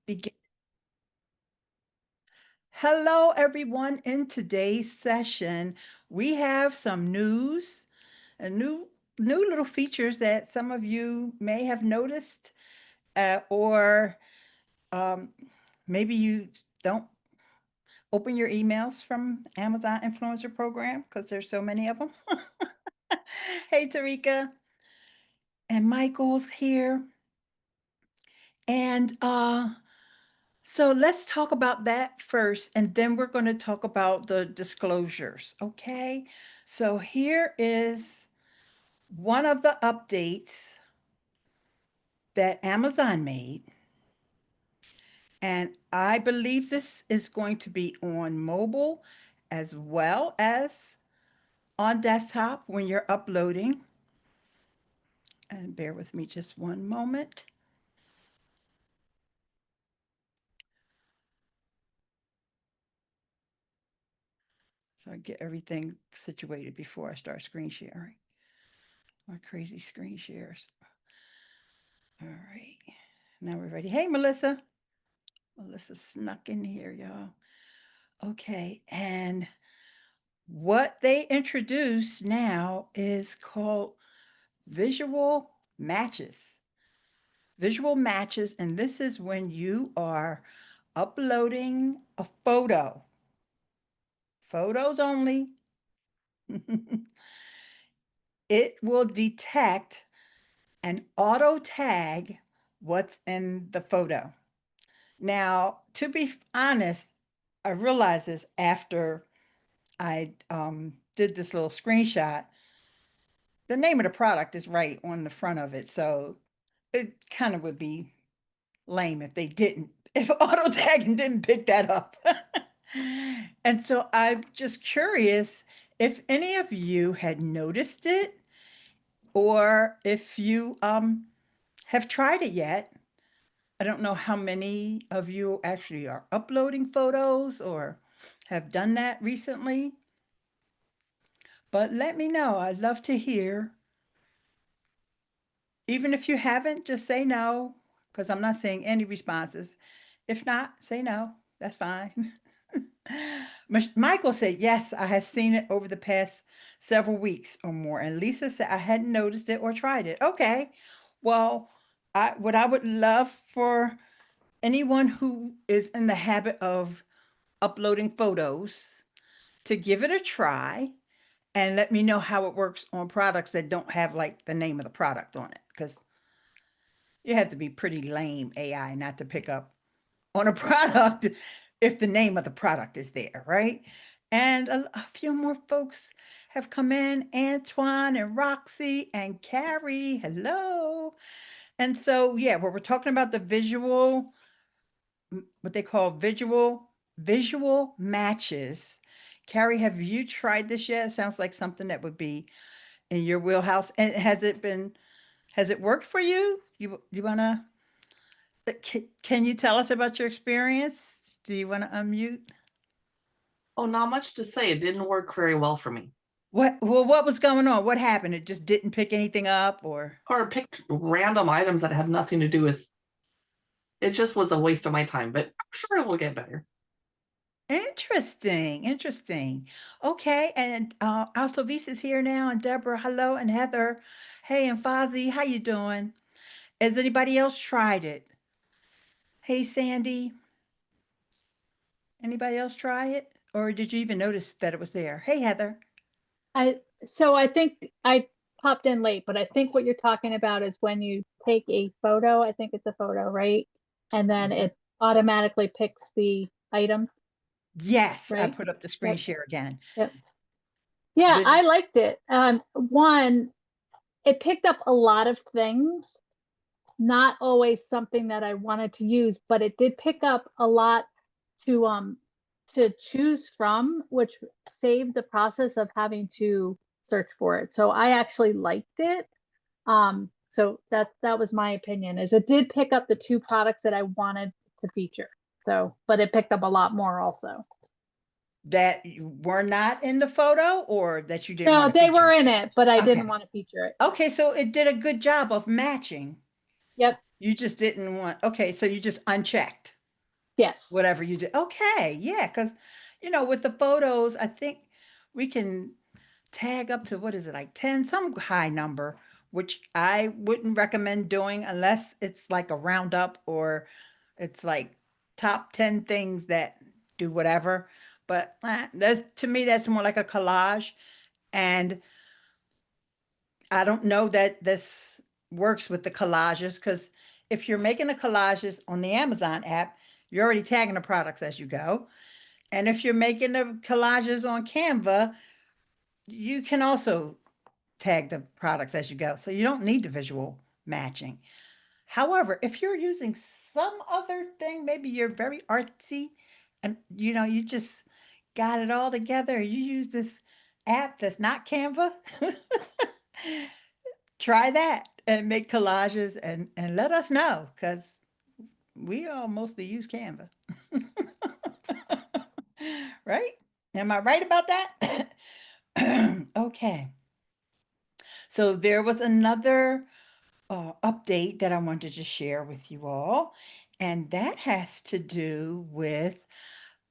Begin. Hello, everyone. In today's session, we have some news and new little features that some of you may have noticed, or um, maybe you don't open your emails from Amazon Influencer Program because there's so many of them. Hey, Tarika, and Michael's here, and so let's talk about that first, and then we're going to talk about the disclosures. Okay. So here is one of the updates that Amazon made. And I believe this is going to be on mobile as well as on desktop when you're uploading. And bear with me just one moment. So I get everything situated before I start screen sharing. My crazy screen shares. All right. Now we're ready. Hey, Melissa. Melissa snuck in here, y'all. Okay. And what they introduced now is called visual matches. Visual matches. And this is when you are uploading a photo, photos only. It will detect and auto tag what's in the photo. Now, to be honest, I realized this after I did this little screenshot. The name of the product is right on the front of it, so it kind of would be lame if they didn't, if auto tagging didn't pick that up. And so I'm just curious if any of you had noticed it or if you have tried it yet. I don't know how many of you actually are uploading photos or have done that recently, but let me know. I'd love to hear. Even if you haven't, just say no, because I'm not seeing any responses. If not, say no. That's fine. Michael said, yes, I have seen it over the past several weeks or more. And Lisa said, I hadn't noticed it or tried it. Okay. Well, what I would love for anyone who is in the habit of uploading photos to give it a try and let me know how it works on products that don't have like the name of the product on it. Because you have to be pretty lame AI not to pick up on a product if the name of the product is there, right? And a few more folks have come in, Antoine and Roxy and Carrie. Hello. And so, yeah, we're talking about the visual, what they call visual matches. Carrie, have you tried this yet? It sounds like something that would be in your wheelhouse. And has it worked for you? You wanna can you tell us about your experience? Do you want to unmute? Oh, not much to say. It didn't work very well for me. What was going on? What happened? It just didn't pick anything up or Or I picked random items that had nothing to do with it, just was a waste of my time, but I'm sure it will get better. interesting, interesting. Okay, and Altovise is here now, and Deborah, hello, and Heather. Hey, and Fozzie, how you doing? Has anybody else tried it? Hey, Sandy, anybody else try it? Or did you even notice that it was there? Hey, Heather. I think I popped in late, but I think what you're talking about is when you take a photo, I think it's a photo, right? And then Yeah. it automatically picks the items, Yes, I right? put up the screen Yep. share again. Yep. Yeah, Vid- I liked it. One, it picked up a lot of things, not always something that I wanted to use, but it did pick up a lot to to choose from, which saved the process of having to search for it. So I actually liked it. So that was my opinion, is it did pick up the two products that I wanted to feature. So, but it picked up a lot more also. that you were not in the photo or that you didn't want No, to they were feature? in it, but I didn't Okay. want to feature it. Okay, so it did a good job of matching. Yep. You just didn't want, okay, so you just unchecked. Yes. whatever you do. Okay, yeah, because with the photos, I think we can tag up to what is it, like 10, some high number, which I wouldn't recommend doing unless it's like a roundup or it's like top 10 things that do whatever. But that's, to me, that's more like a collage. And I don't know that this works with the collages because if you're making the collages on the Amazon app, you're already tagging the products as you go. And if you're making the collages on Canva, you can also tag the products as you go. So you don't need the visual matching. However, if you're using some other thing, maybe you're very artsy and you just got it all together. You use this app that's not Canva. Try that and make collages and let us know because we all mostly use Canva. Right? Am I right about that? Okay. So there was another update that I wanted to share with you all, and that has to do with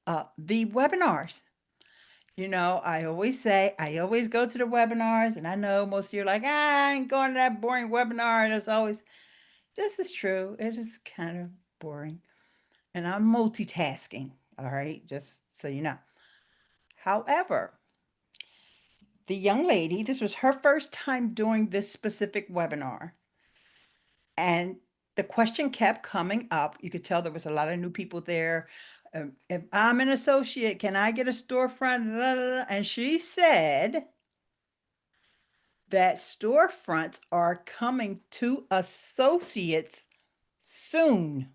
the webinars. I always say, I always go to the webinars, and I know most of you are like, I ain't going to that boring webinar. And it's always, this is true. It is kind of boring. And I'm multitasking, all right, just so you know. However, the young lady, this was her first time doing this specific webinar. And the question kept coming up. You could tell there was a lot of new people there. If I'm an associate, can I get a storefront? And she said that storefronts are coming to associates soon.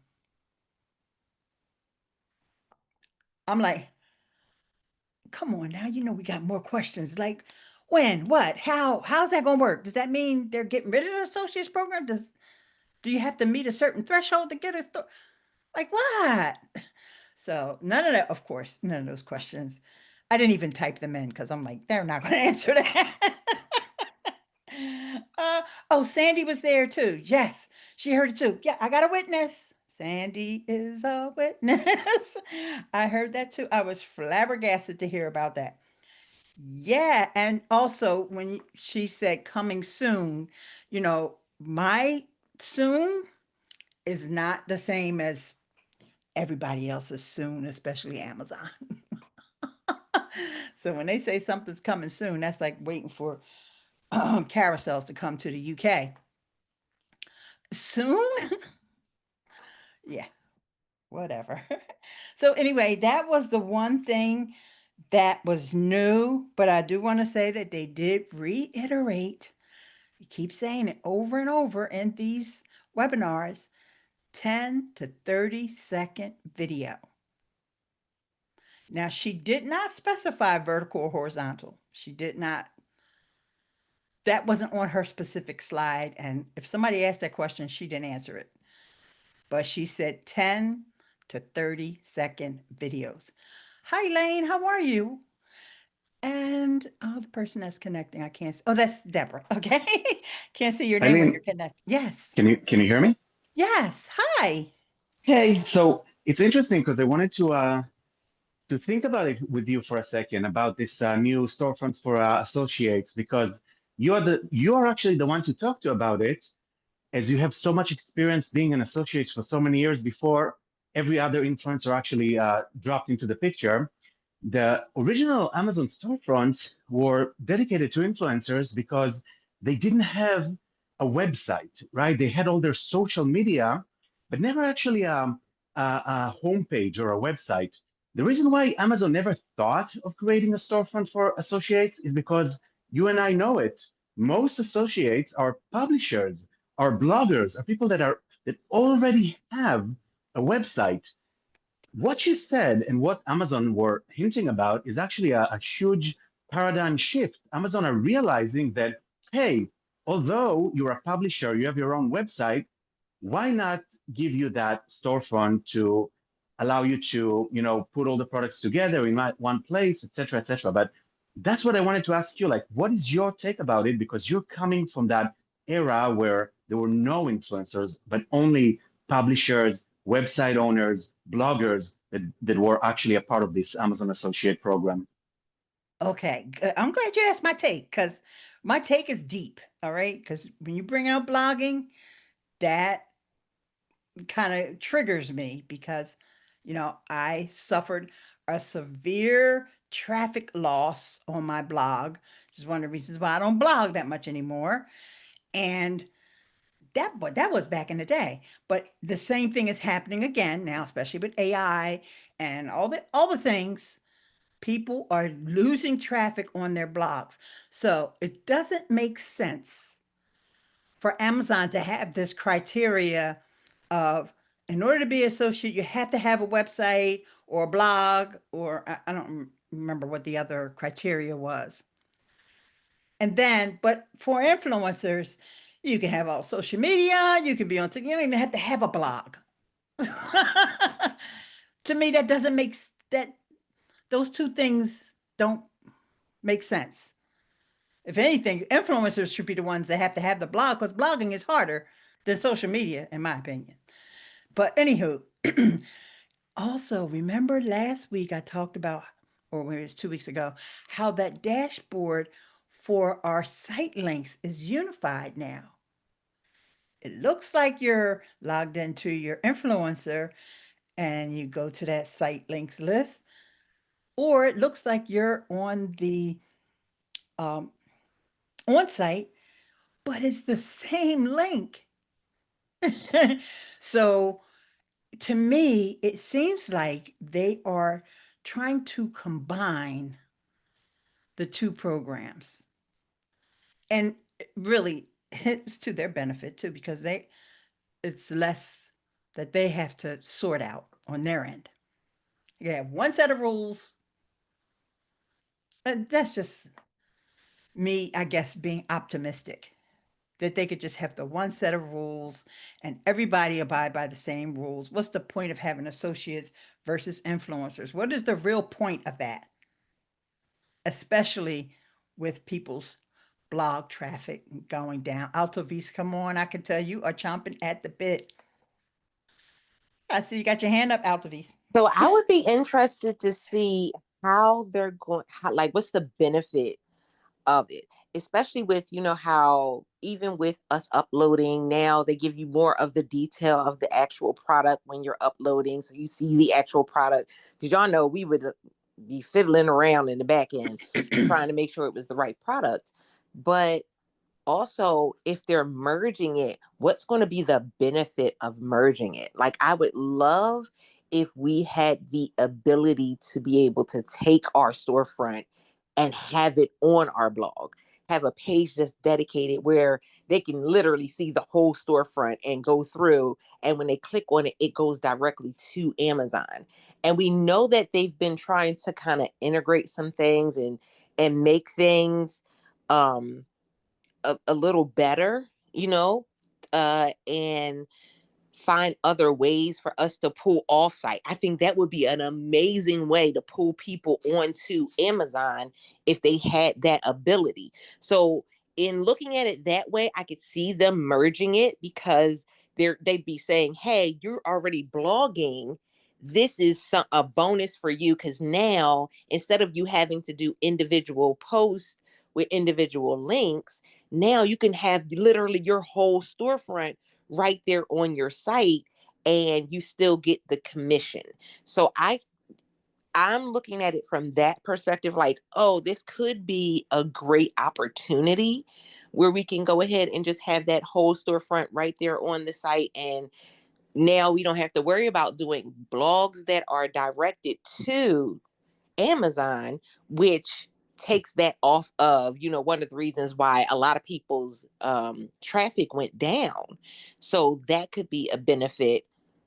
I'm like, come on now, we got more questions. Like, when, what, how's that gonna work? Does that mean they're getting rid of the associates program? Do you have to meet a certain threshold to get a store? Like what? So none of that, of course, none of those questions. I didn't even type them in because I'm like, they're not going to answer that. Oh, Sandy was there too. Yes, she heard it too. Yeah, I got a witness. Sandy is a witness. I heard that too. I was flabbergasted to hear about that. Yeah, and also when she said coming soon, my soon is not the same as everybody else's soon, especially Amazon. So when they say something's coming soon, that's like waiting for carousels to come to the UK. Soon? Yeah, whatever. So anyway, that was the one thing that was new, but I do want to say that they did reiterate, you keep saying it over and over in these webinars, 10 to 30-second video. Now, she did not specify vertical or horizontal. She did not. That wasn't on her specific slide. And if somebody asked that question, she didn't answer it. But she said 10 to 30-second videos. Hi, Lane. How are you? And the person that's connecting, I can't. Oh, that's Deborah. Okay. Can't see your name when you're Eileen, connected. Yes. can you hear me? Yes. Hi. Hey, so it's interesting because I wanted to think about it with you for a second about this new storefronts for associates because you are actually the one to talk to about it as you have so much experience being an associate for so many years before every other influencer actually dropped into the picture. The original Amazon storefronts were dedicated to influencers because they didn't have a website, right? They had all their social media, but never actually a homepage or a website. The reason why Amazon never thought of creating a storefront for associates is because you and I know it. Most associates are publishers, are bloggers, are people that already have a website. What you said and what Amazon were hinting about is actually a huge paradigm shift. Amazon are realizing that, hey, although you're a publisher, you have your own website, why not give you that storefront to allow you to, put all the products together in one place, et cetera, et cetera. But that's what I wanted to ask you, like, what is your take about it? Because you're coming from that era where there were no influencers, but only publishers, website owners, bloggers that were actually a part of this Amazon Associate program. Okay, I'm glad you asked my take because my take is deep. All right, because when you bring out blogging, that kind of triggers me because, I suffered a severe traffic loss on my blog. Which is one of the reasons why I don't blog that much anymore. And that was back in the day. But the same thing is happening again now, especially with AI and all the things. People are losing traffic on their blogs. So it doesn't make sense for Amazon to have this criteria of, in order to be associate, you have to have a website or a blog, or I don't remember what the other criteria was. And then, but for influencers, you can have all social media, you can be on TikTok, you don't even have to have a blog. To me, that doesn't make that those two things don't make sense. If anything, influencers should be the ones that have to have the blog because blogging is harder than social media, in my opinion. But anywho, also remember last week I talked about, or maybe it was 2 weeks ago, how that dashboard for our site links is unified now. It looks like you're logged into your influencer and you go to that site links list, or it looks like you're on the um, on site, but it's the same link. So to me, it seems like they are trying to combine the two programs. And really, it's to their benefit too, because it's less that they have to sort out on their end. You have one set of rules. And that's just me, I guess, being optimistic that they could just have the one set of rules and everybody abide by the same rules. What's the point of having associates versus influencers? What is the real point of that? Especially with people's blog traffic going down. Altovis, come on, I can tell you are chomping at the bit. I see you got your hand up, Altovis. So I would be interested to see how they're going, like, what's the benefit of it, especially with, how even with us uploading now, they give you more of the detail of the actual product when you're uploading. So you see the actual product. Because y'all know we would be fiddling around in the back end trying to make sure it was the right product. But also, if they're merging it, what's going to be the benefit of merging it? Like, I would love if we had the ability to be able to take our storefront and have it on our blog, have a page that's dedicated where they can literally see the whole storefront and go through. And when they click on it, it goes directly to Amazon. And we know that they've been trying to kind of integrate some things and make things a little better, and find other ways for us to pull off site. I think that would be an amazing way to pull people onto Amazon if they had that ability. So in looking at it that way, I could see them merging it because they'd be saying, hey, you're already blogging. This is a bonus for you because now instead of you having to do individual posts with individual links, now you can have literally your whole storefront right there on your site and you still get the commission. So I'm looking at it from that perspective, like, oh, this could be a great opportunity where we can go ahead and just have that whole storefront right there on the site. And now we don't have to worry about doing blogs that are directed to Amazon, which takes that off of, one of the reasons why a lot of people's traffic went down. So that could be a benefit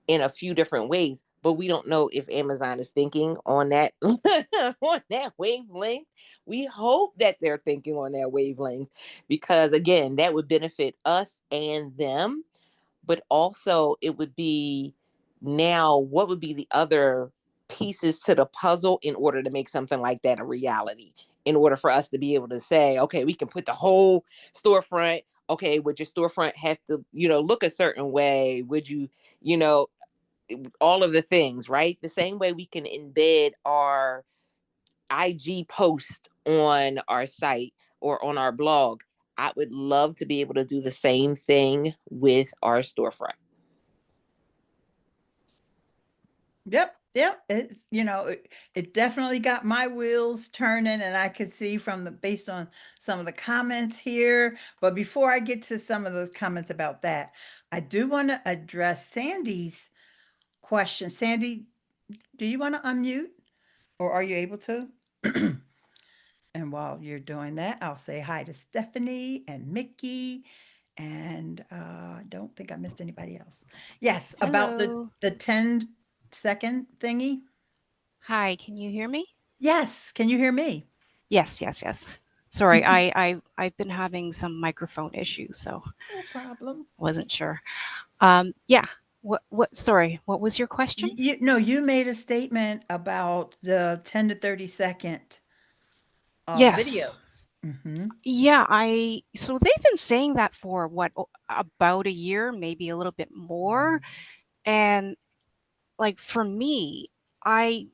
in a few different ways, but we don't know if Amazon is thinking on that on that wavelength. We hope that they're thinking on that wavelength because again, that would benefit us and them, but also it would be now what would be the other pieces to the puzzle in order to make something like that a reality, in order for us to be able to say, okay, we can put the whole storefront. Okay, would your storefront have to, look a certain way? Would you, all of the things, right? The same way we can embed our IG post on our site or on our blog. I would love to be able to do the same thing with our storefront. Yep, yep. It's, it definitely got my wheels turning, and I could see based on some of the comments here. But before I get to some of those comments about that, I do want to address Sandy's question. Sandy, do you want to unmute, or are you able to? And while you're doing that, I'll say hi to Stephanie and Mickey. And I don't think I missed anybody else. Yes, about Hello. the 10-second thingy. Hi, can you hear me? Yes, can you hear me? Yes. Sorry, I've been having some microphone issues, so No problem. wasn't sure. Yeah. Sorry, what was your question? You made a statement about the 10 to 30 second Yes. videos. Mm-hmm. Yeah, so they've been saying that for about a year, maybe a little bit more. And like for me, I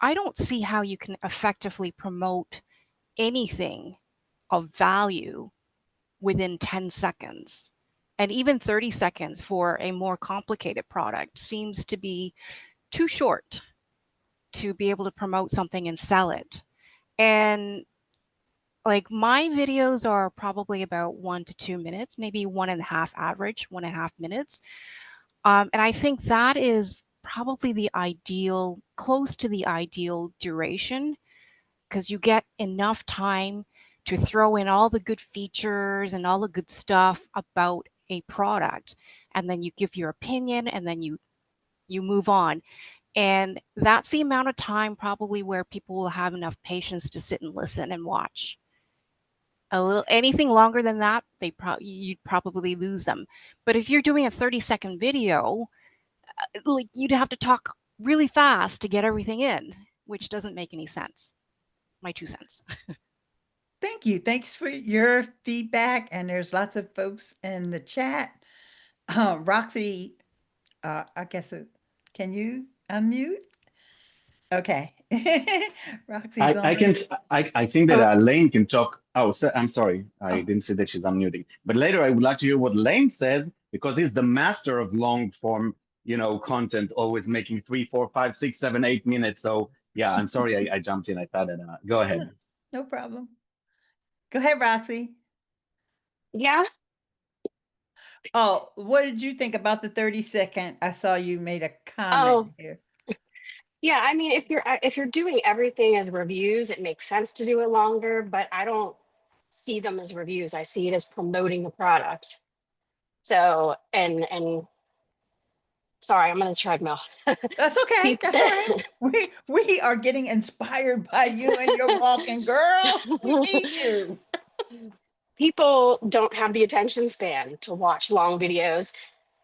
don't see how you can effectively promote anything of value within 10 seconds. And even 30 seconds for a more complicated product seems to be too short to be able to promote something and sell it. And like my videos are probably about 1 to 2 minutes, maybe 1.5 average, 1.5 minutes. And I think that is probably the ideal, close to the ideal duration, because you get enough time to throw in all the good features and all the good stuff about a product, and then you give your opinion, and then you move on. And that's the amount of time probably where people will have enough patience to sit and listen and watch. Anything longer than that, you'd probably lose them. But if you're doing a 30-second video, like you'd have to talk really fast to get everything in, which doesn't make any sense. My 2 cents. Thank you. Thanks for your feedback. And there's lots of folks in the chat. Roxy, I guess, can you unmute? Okay. Roxy's I on. can I think that Hello? Lane can talk. Oh, I'm sorry, I didn't see that she's unmuting. But later I would like to hear what Lane says, because he's the master of long form, content, always making 3, 4, 5, 6, 7, 8 minutes. So yeah, I'm sorry I jumped in. I thought that. Go ahead. No problem. Go ahead, Roxy. Yeah. Oh, what did you think about the 30-second? I saw you made a comment Oh, here. yeah. I mean, if you're doing everything as reviews, it makes sense to do it longer, but I don't see them as reviews. I see it as promoting the product. So, and sorry, I'm on the treadmill. That's okay. That's all right. We are getting inspired by you and your walking, girl. We need you. People don't have the attention span to watch long videos.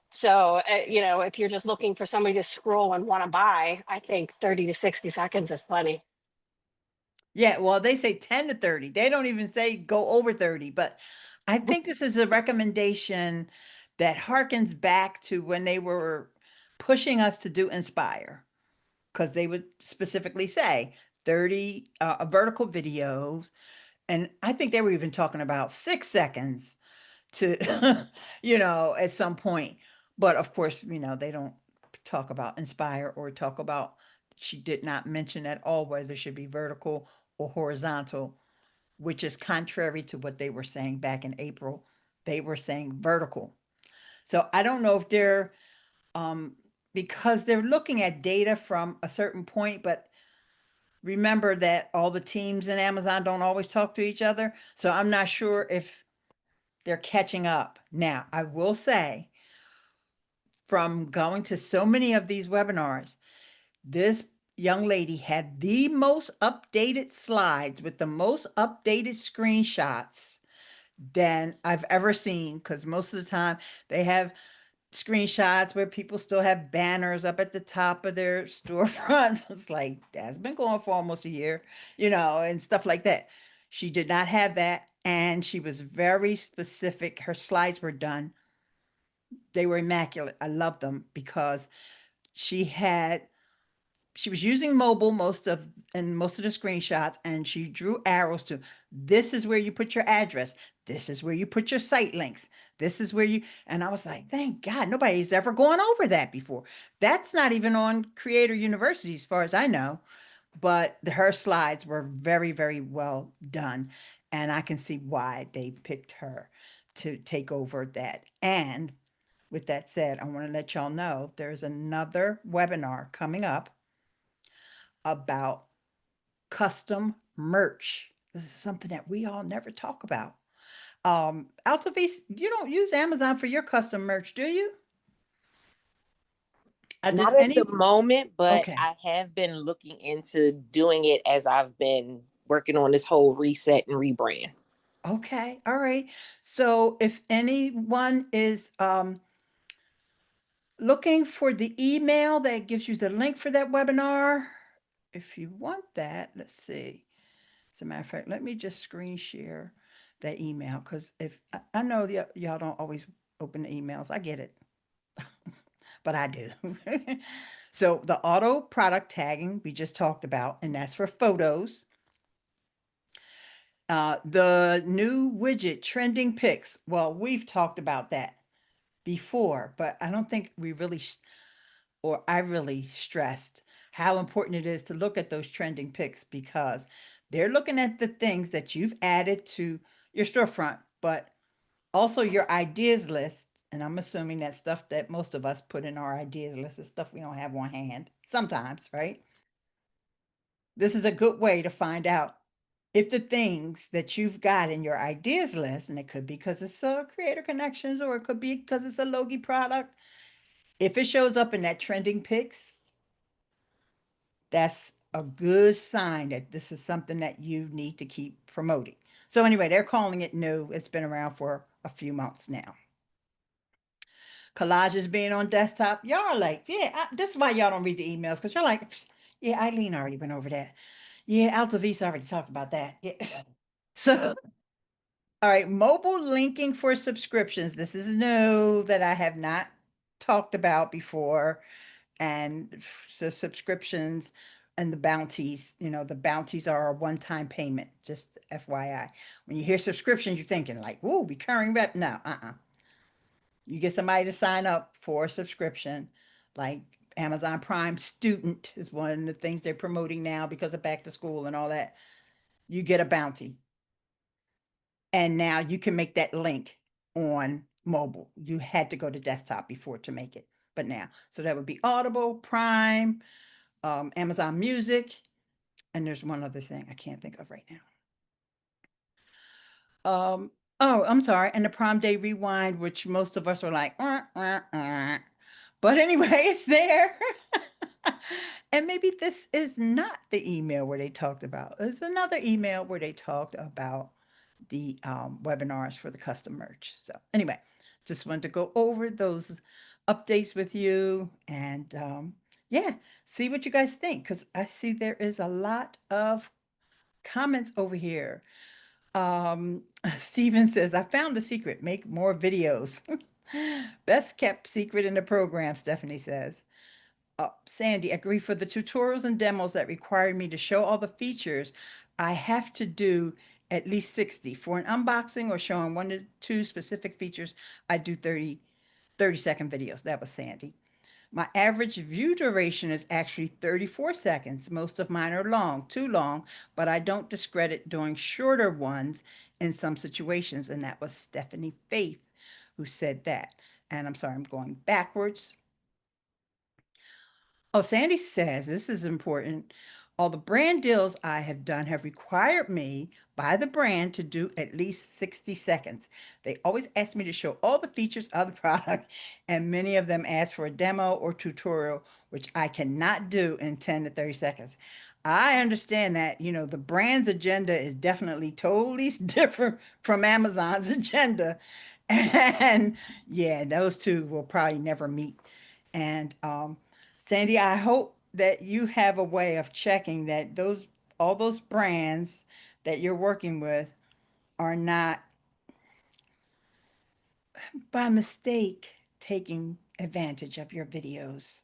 So, if you're just looking for somebody to scroll and want to buy, I think 30 to 60 seconds is plenty. Yeah, well, they say 10 to 30. They don't even say go over 30, but I think this is a recommendation that harkens back to when they were pushing us to do Inspire, because they would specifically say 30 vertical videos. And I think they were even talking about 6 seconds to, at some point. But of course, they don't talk about Inspire or talk about, she did not mention at all whether it should be vertical or horizontal, which is contrary to what they were saying back in April. They were saying vertical. So I don't know if they're, because they're looking at data from a certain point, but remember that all the teams in Amazon don't always talk to each other. So I'm not sure if they're catching up. Now, I will say, from going to so many of these webinars, this young lady had the most updated slides with the most updated screenshots than I've ever seen, because most of the time they have screenshots where people still have banners up at the top of their storefronts. It's like, that's been going for almost a year, and stuff like that. She did not have that, and she was very specific. Her slides were done They were immaculate. I loved them because she had she was using mobile most of the screenshots, and she drew arrows to, this is where you put your address, this is where you put your site links, this is where you, and I was like, thank God nobody's ever gone over that before. That's not even on Creator University as far as I know, but her slides were very, very well done, and I can see why they picked her to take over that. And with that said, I want to let y'all know there's another webinar coming up about custom merch. This is something that we all never talk about. Altavis, you don't use Amazon for your custom merch, do you? Not at the moment, but Okay. I have been looking into doing it as I've been working on this whole reset and rebrand. Okay. All right. So if anyone is looking for the email that gives you the link for that webinar, if you want that, let's see. As a matter of fact, let me just screen share that email, because if I know y'all don't always open the emails, I get it, but I do. So the auto product tagging we just talked about, and that's for photos. The new widget trending pics. Well, we've talked about that before, but I don't think we really, or I really stressed how important it is to look at those trending pics, because they're looking at the things that you've added to your storefront, but also your ideas list. And I'm assuming that stuff that most of us put in our ideas list is stuff we don't have on hand sometimes, right? This is a good way to find out if the things that you've got in your ideas list, and it could be because it's a Creator Connections, or it could be because it's a Logie product, if it shows up in that trending pics, that's a good sign that this is something that you need to keep promoting. So anyway, they're calling it new. It's been around for a few months now. Collages being on desktop, y'all are like, yeah, this is why y'all don't read the emails, because you're like, yeah, Eileen already went over that. Yeah, Altavis already talked about that. Yeah. So, all right, mobile linking for subscriptions. This is new that I have not talked about before. And so subscriptions and the bounties, the bounties are a one-time payment, just FYI. When you hear subscription, you're thinking like, whoa, recurring rep. No, You get somebody to sign up for a subscription, like Amazon Prime Student is one of the things they're promoting now because of back to school and all that. You get a bounty. And now you can make that link on mobile. You had to go to desktop before to make it, but now. So that would be Audible, Prime, Amazon Music, and there's one other thing I can't think of right now. Oh, I'm sorry, and the Prime Day Rewind, which most of us were like, but anyway, it's there. And maybe this is not the email where they talked about. There's another email where they talked about the webinars for the custom merch. So anyway, just wanted to go over those updates with you, and yeah, see what you guys think, because I see there is a lot of comments over here. Steven says, I found the secret, make more videos. Best kept secret in the program, Stephanie says. Sandy, agree, for the tutorials and demos that required me to show all the features, I have to do at least 60. For an unboxing or showing 1 to 2 specific features, I do 30-second videos. That was Sandy. My average view duration is actually 34 seconds. Most of mine are long, too long, but I don't discredit doing shorter ones in some situations. And that was Stephanie Faith who said that. And I'm sorry, I'm going backwards. Oh, Sandy says, this is important. All the brand deals I have done have required me by the brand to do at least 60 seconds. They always ask me to show all the features of the product, and many of them ask for a demo or tutorial, which I cannot do in 10 to 30 seconds. I understand that, the brand's agenda is definitely totally different from Amazon's agenda. And yeah, those two will probably never meet. And Sandy, I hope that you have a way of checking that all those brands that you're working with are not by mistake taking advantage of your videos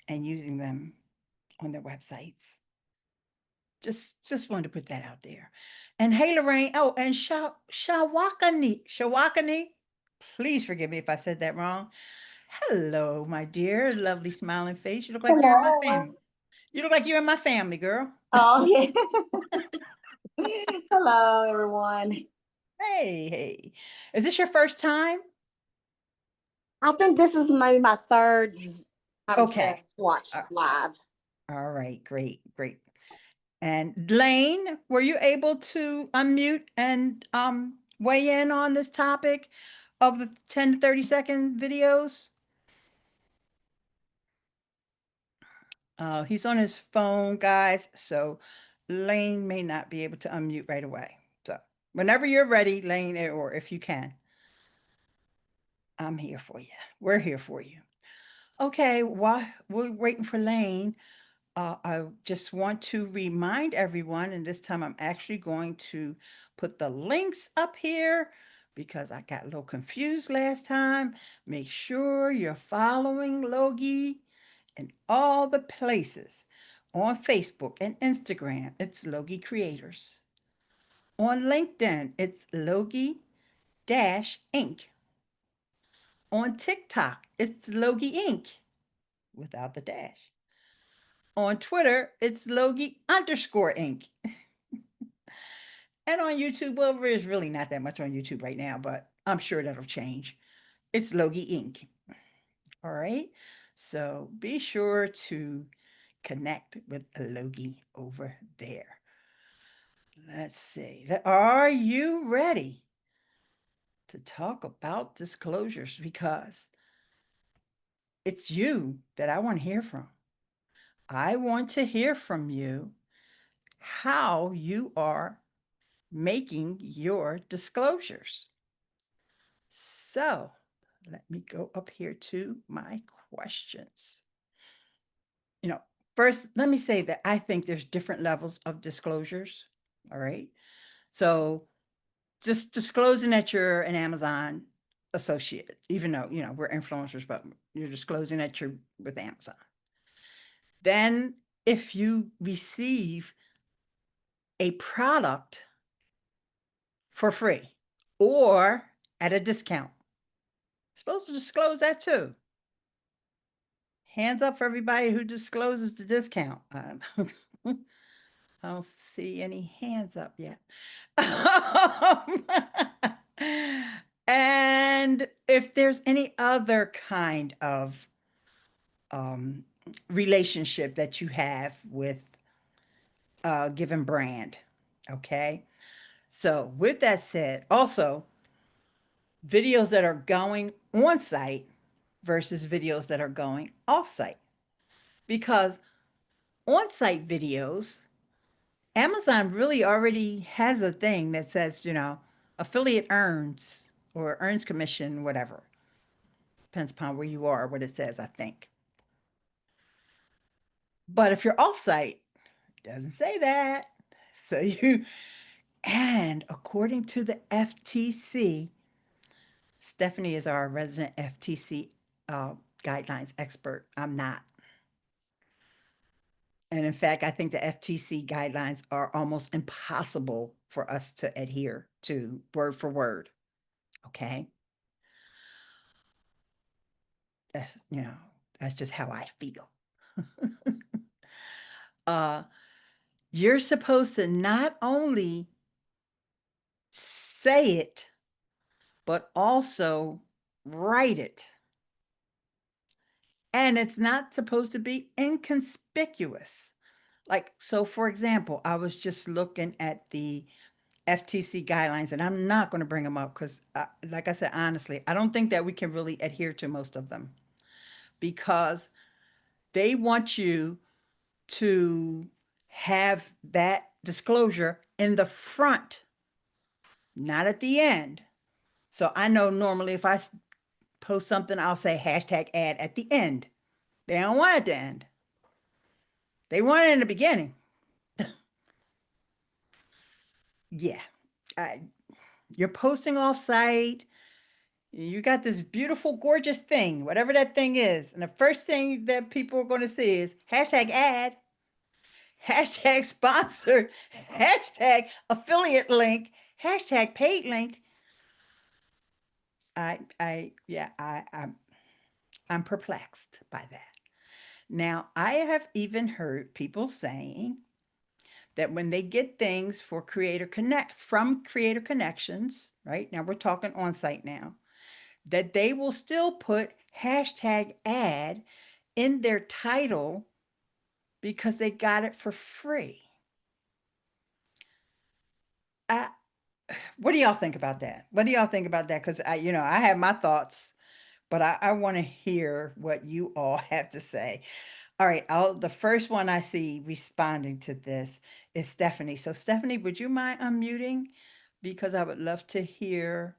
and using them on their websites. Just wanted to put that out there. And hey, Lorraine. Oh, and Shawakani. Please forgive me if I said that wrong. Hello, my dear, lovely smiling face. You look like you're in my Hello. family. You look like you're in my family, girl. Oh, yeah. Hello, everyone. Hey. Is this your first time? I think this is maybe my third Okay. watch Uh, live. All right, great. And Lane, were you able to unmute and weigh in on this topic of the 10 to 30-second videos? He's on his phone, guys, so Lane may not be able to unmute right away. So whenever you're ready, Lane, or if you can, I'm here for you. We're here for you. Okay, while we're waiting for Lane, I just want to remind everyone, and this time I'm actually going to put the links up here because I got a little confused last time. Make sure you're following Logie in all the places. On Facebook and Instagram, it's Logie Creators. On LinkedIn, it's Logie Inc. On TikTok, it's Logie Inc. without the dash. On Twitter, it's Logie_Inc. And on YouTube, well, there's really not that much on YouTube right now, but I'm sure that'll change. It's Logie Inc. All right. So be sure to connect with Logie over there. Let's see. Are you ready to talk about disclosures? Because it's you that I want to hear from. I want to hear from you how you are making your disclosures. So let me go up here to my questions. First, let me say that I think there's different levels of disclosures. All right. So just disclosing that you're an Amazon associate, even though, we're influencers, but you're disclosing that you're with Amazon. Then if you receive a product for free or at a discount, you're supposed to disclose that too. Hands up for everybody who discloses the discount. I don't see any hands up yet. And if there's any other kind of relationship that you have with a given brand, okay? So with that said, also videos that are going on site versus videos that are going off site, because on-site videos, Amazon really already has a thing that says, affiliate earns or earns commission, whatever. Depends upon where you are, what it says, I think. But if you're off-site, it doesn't say that. And according to the FTC, Stephanie is our resident FTC guidelines expert. I'm not. And in fact, I think the FTC guidelines are almost impossible for us to adhere to word for word. Okay. That's just how I feel. You're supposed to not only say it, but also write it. And it's not supposed to be inconspicuous. So for example, I was just looking at the FTC guidelines, and I'm not going to bring them up because, like I said, honestly, I don't think that we can really adhere to most of them because they want you to have that disclosure in the front, not at the end. So I know normally if I post something, I'll say hashtag ad at the end. They don't want it at the end. They want it in the beginning. Yeah. You're posting off site. You got this beautiful, gorgeous thing, whatever that thing is. And the first thing that people are going to see is hashtag ad, hashtag sponsored, hashtag affiliate link, hashtag paid link. I'm perplexed by that. Now, I have even heard people saying that when they get things for Creator Connections, right? Now we're talking on site now, that they will still put hashtag ad in their title because they got it for free. What do y'all think about that? What do y'all think about that? Because I have my thoughts, but I want to hear what you all have to say. All right, the first one I see responding to this is Stephanie. So Stephanie, would you mind unmuting? Because I would love to hear.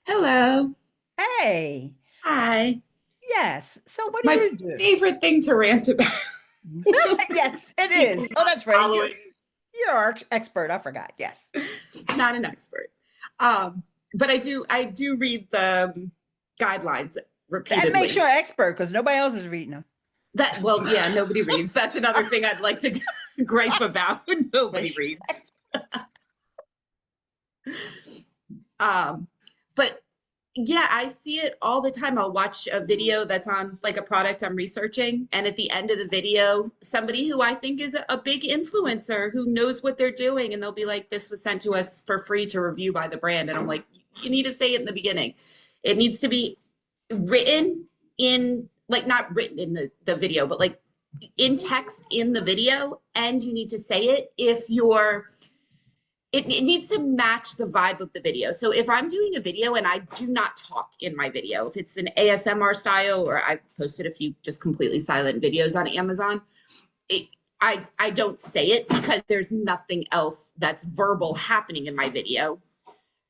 Hello. Hey, Hi. yes. So what do My you do? favorite thing to rant about. Yes, it People is. Oh, not that's right. following. You're our expert. I forgot. Yes. Not an expert. But I do read the guidelines That repeatedly. makes you an expert because nobody else is reading them. Well, yeah, nobody reads. That's another thing I'd like to gripe about. Nobody reads. But yeah, I see it all the time. I'll watch a video that's on like a product I'm researching, and at the end of the video, somebody who I think is a big influencer who knows what they're doing, and they'll be like, "This was sent to us for free to review by the brand," and I'm like, "You need to say it in the beginning. It needs to be written in, like, not written in the video, but like in text in the video, and you need to say it if you're." It needs to match the vibe of the video. So if I'm doing a video and I do not talk in my video, if it's an ASMR style, or I posted a few just completely silent videos on Amazon, I don't say it because there's nothing else that's verbal happening in my video.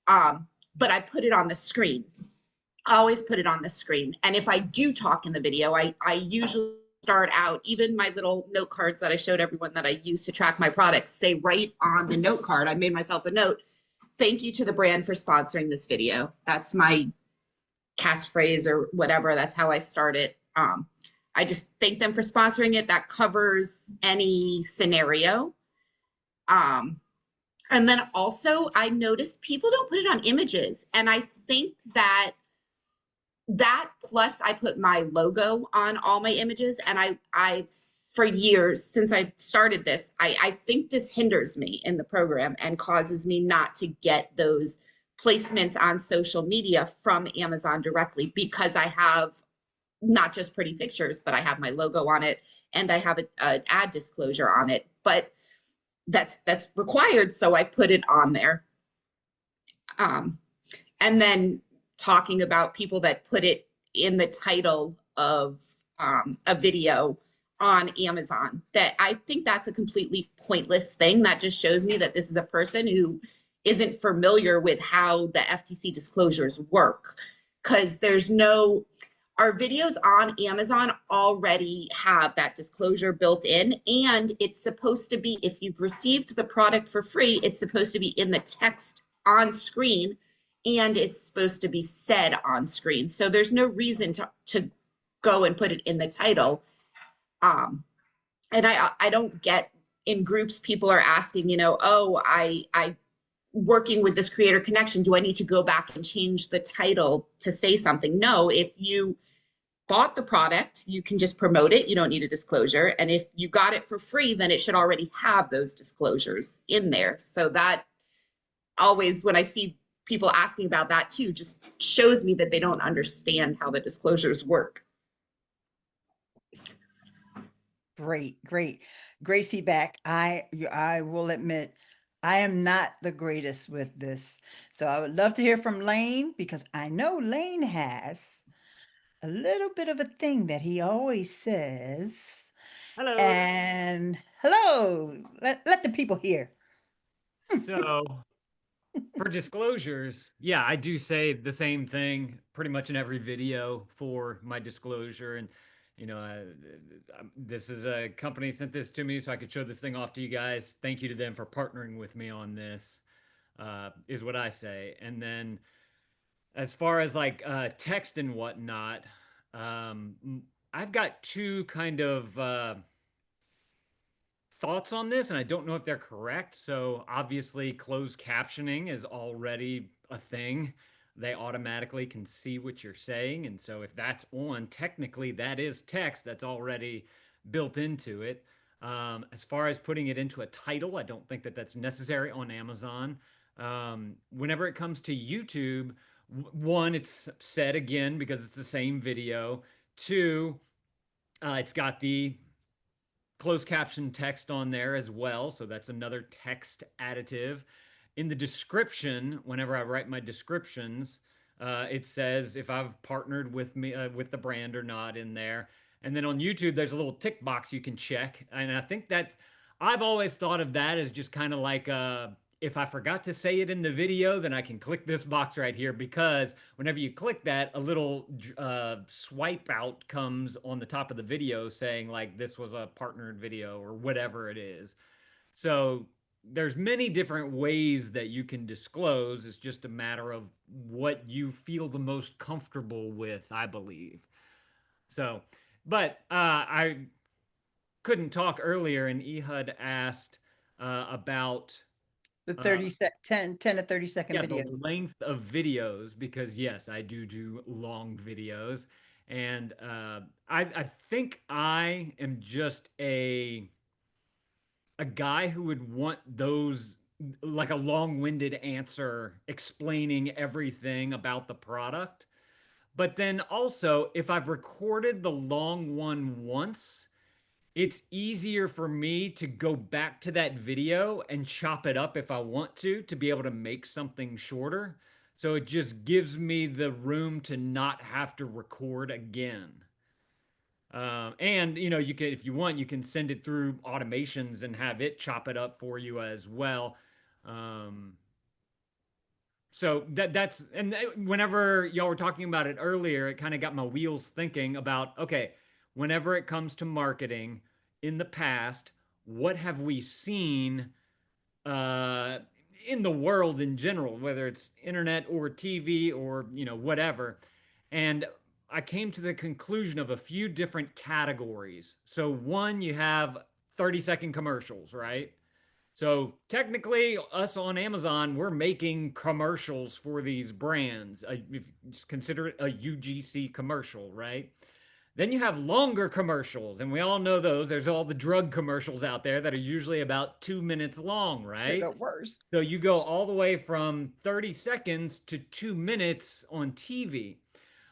But I put it on the screen. I always put it on the screen. And if I do talk in the video, I usually start out, even my little note cards that I showed everyone that I use to track my products, say right on the note card, I made myself a note, "Thank you to the brand for sponsoring this video." That's my catchphrase or whatever. That's how I start it. I just thank them for sponsoring it. That covers any scenario. And then also I noticed people don't put it on images. And I think that plus I put my logo on all my images, and I've for years since I started this, I think this hinders me in the program and causes me not to get those placements on social media from Amazon directly, because I have not just pretty pictures, but I have my logo on it and I have an ad disclosure on it. But that's required, so I put it on there. And then talking about people that put it in the title of a video on Amazon, that I think that's a completely pointless thing. That just shows me that this is a person who isn't familiar with how the FTC disclosures work, because our videos on Amazon already have that disclosure built in, and it's supposed to be, if you've received the product for free, it's supposed to be in the text on screen, and it's supposed to be said on screen. So there's no reason to go and put it in the title. And I don't get, in groups, people are asking, "Oh, I working with this creator connection, do I need to go back and change the title to say something?" No, if you bought the product, you can just promote it. You don't need a disclosure. And if you got it for free, then it should already have those disclosures in there. So that always, when I see people asking about that too, just shows me that they don't understand how the disclosures work. Great feedback. I will admit I am not the greatest with this. So I would love to hear from Lane, because I know Lane has a little bit of a thing that he always says. Hello. And hello, let the people hear. So, for disclosures, yeah, I do say the same thing pretty much in every video for my disclosure. And, this is a company sent this to me so I could show this thing off to you guys. Thank you to them for partnering with me on this. is what I say. And then as far as like text and whatnot, I've got two kind of thoughts on this, and I don't know if they're correct. So obviously, closed captioning is already a thing. They automatically can see what you're saying, and so if that's on, technically that is text that's already built into it. As far as putting it into a title, I don't think that that's necessary on Amazon. Whenever it comes to YouTube, one, it's said again because it's the same video. Two, it's got the closed caption text on there as well. So that's another text additive. In the description, whenever I write my descriptions, it says if I've partnered with me with the brand or not in there. And then on YouTube, there's a little tick box you can check. And I think that I've always thought of that as just kind of like if I forgot to say it in the video, then I can click this box right here, because whenever you click that, a little swipe out comes on the top of the video saying like this was a partnered video or whatever it is. So there's many different ways that you can disclose. It's just a matter of what you feel the most comfortable with, I believe. So, but I couldn't talk earlier, and Ehud asked about The 10 to 30-second yeah, video. the length of videos, because yes, I do long videos, and I think I am just a guy who would want those, like a long-winded answer explaining everything about the product. But then also, if I've recorded the long one once, it's easier for me to go back to that video and chop it up if I want to be able to make something shorter. So it just gives me the room to not have to record again. And you know, you can, if you want, you can send it through automations and have it chop it up for you as well. So that's, and whenever y'all were talking about it earlier, it kind of got my wheels thinking about, okay, whenever it comes to marketing in the past, what have we seen uh, in the world in general, whether it's internet or TV or, you know, whatever. And I came to the conclusion of a few different categories. So one, you have 30-second commercials, right? So technically, us on Amazon, we're making commercials for these brands. If you just consider it a UGC commercial, right? Then you have longer commercials, and we all know those. There's all the drug commercials out there that are usually about 2 minutes long, They're right? the worst. So you go all the way from 30 seconds to 2 minutes on TV.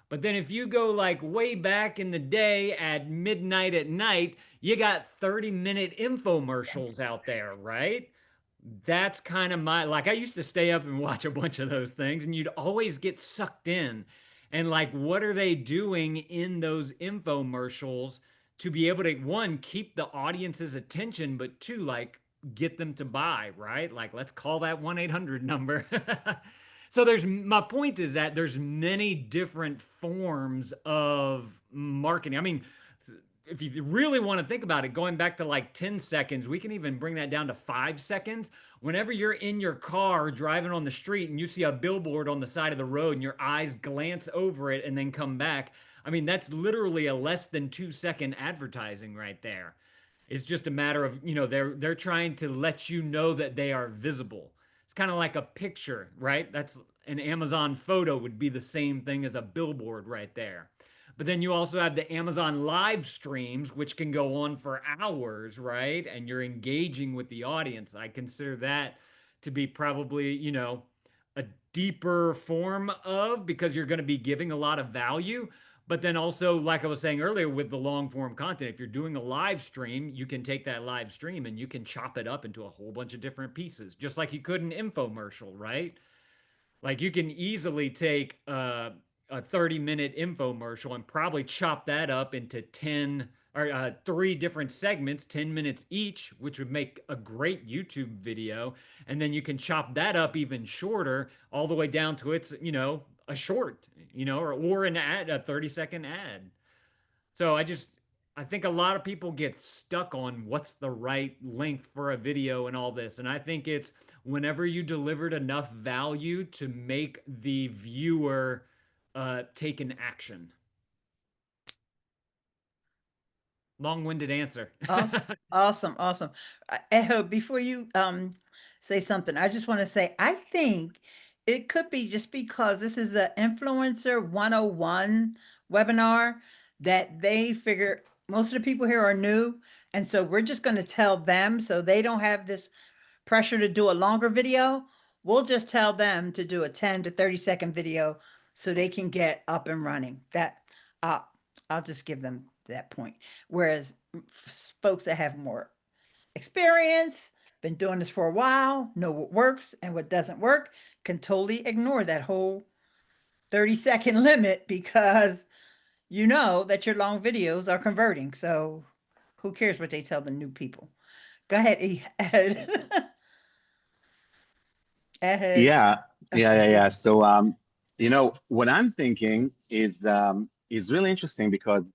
But then if you go like way back in the day at midnight at night, you got 30-minute infomercials out there, right? That's kind of my, like, I used to stay up and watch a bunch of those things, and you'd always get sucked in. And like, what are they doing in those infomercials to be able to, one, keep the audience's attention, but two, like, get them to buy, right? Like, let's call that 1-800 number. So there's, my point is that there's many different forms of marketing. I mean, if you really want to think about it, going back to like 10 seconds, we can even bring that down to 5 seconds. Whenever you're in your car driving on the street and you see a billboard on the side of the road and your eyes glance over it and then come back, I mean, that's literally a less than 2-second advertising right there. It's just a matter of, you know, they're trying to let you know that they are visible. It's kind of like a picture, right? That's an Amazon photo would be the same thing as a billboard right there. But then you also have the Amazon live streams, which can go on for hours, right? And you're engaging with the audience. I consider that to be probably, you know, a deeper form of, because you're going to be giving a lot of value. But then also, like I was saying earlier, with the long form content, if you're doing a live stream, you can take that live stream and you can chop it up into a whole bunch of different pieces, just like you could an infomercial, right? Like you can easily take a 30-minute infomercial and probably chop that up into 10 or 3 different segments, 10 minutes each, which would make a great YouTube video. And then you can chop that up even shorter, all the way down to its, you know, a short, you know, or an ad, a 30-second ad. So I just, I think a lot of people get stuck on what's the right length for a video and all this. And I think it's whenever you delivered enough value to make the viewer take an action. Long-winded answer. Awesome, awesome. Echo, before you say something, I just want to say I think it could be just because this is an influencer 101 webinar that they figure most of the people here are new, and so we're just going to tell them so they don't have this pressure to do a longer video. We'll just tell them to do a 10 to 30-second video so they can get up and running. That I'll just give them that point. Whereas folks that have more experience, been doing this for a while, know what works and what doesn't work, can totally ignore that whole 30-second limit because you know that your long videos are converting. So who cares what they tell the new people? Go ahead, Ed. Ed. Yeah. So, what I'm thinking is really interesting because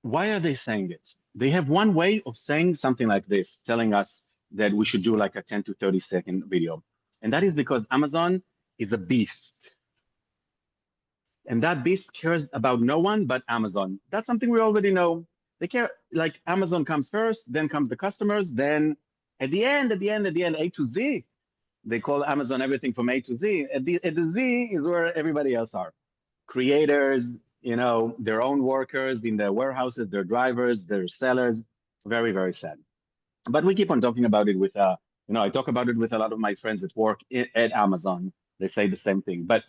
why are they saying it? They have one way of saying something like this, telling us that we should do like a 10 to 30-second video. And that is because Amazon is a beast. And that beast cares about no one but Amazon. That's something we already know. They care, like Amazon comes first, then comes the customers, then at the end, A to Z, they call Amazon everything from A to Z. At the Z is where everybody else are. Creators, their own workers in their warehouses, their drivers, their sellers. Very, very sad. But we keep on talking about it with, I talk about it with a lot of my friends at work at Amazon. They say the same thing. But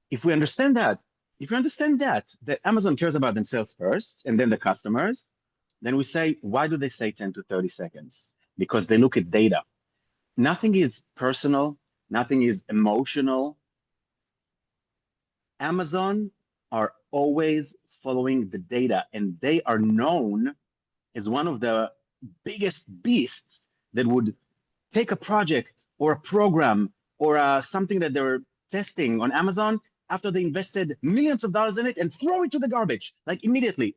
if we understand that, that Amazon cares about themselves first and then the customers, then we say, why do they say 10 to 30 seconds? Because they look at data. Nothing is personal. Nothing is emotional. Amazon are always following the data, and they are known as one of the biggest beasts that would take a project or a program or something that they're testing on Amazon after they invested millions of dollars in it and throw it to the garbage, like immediately,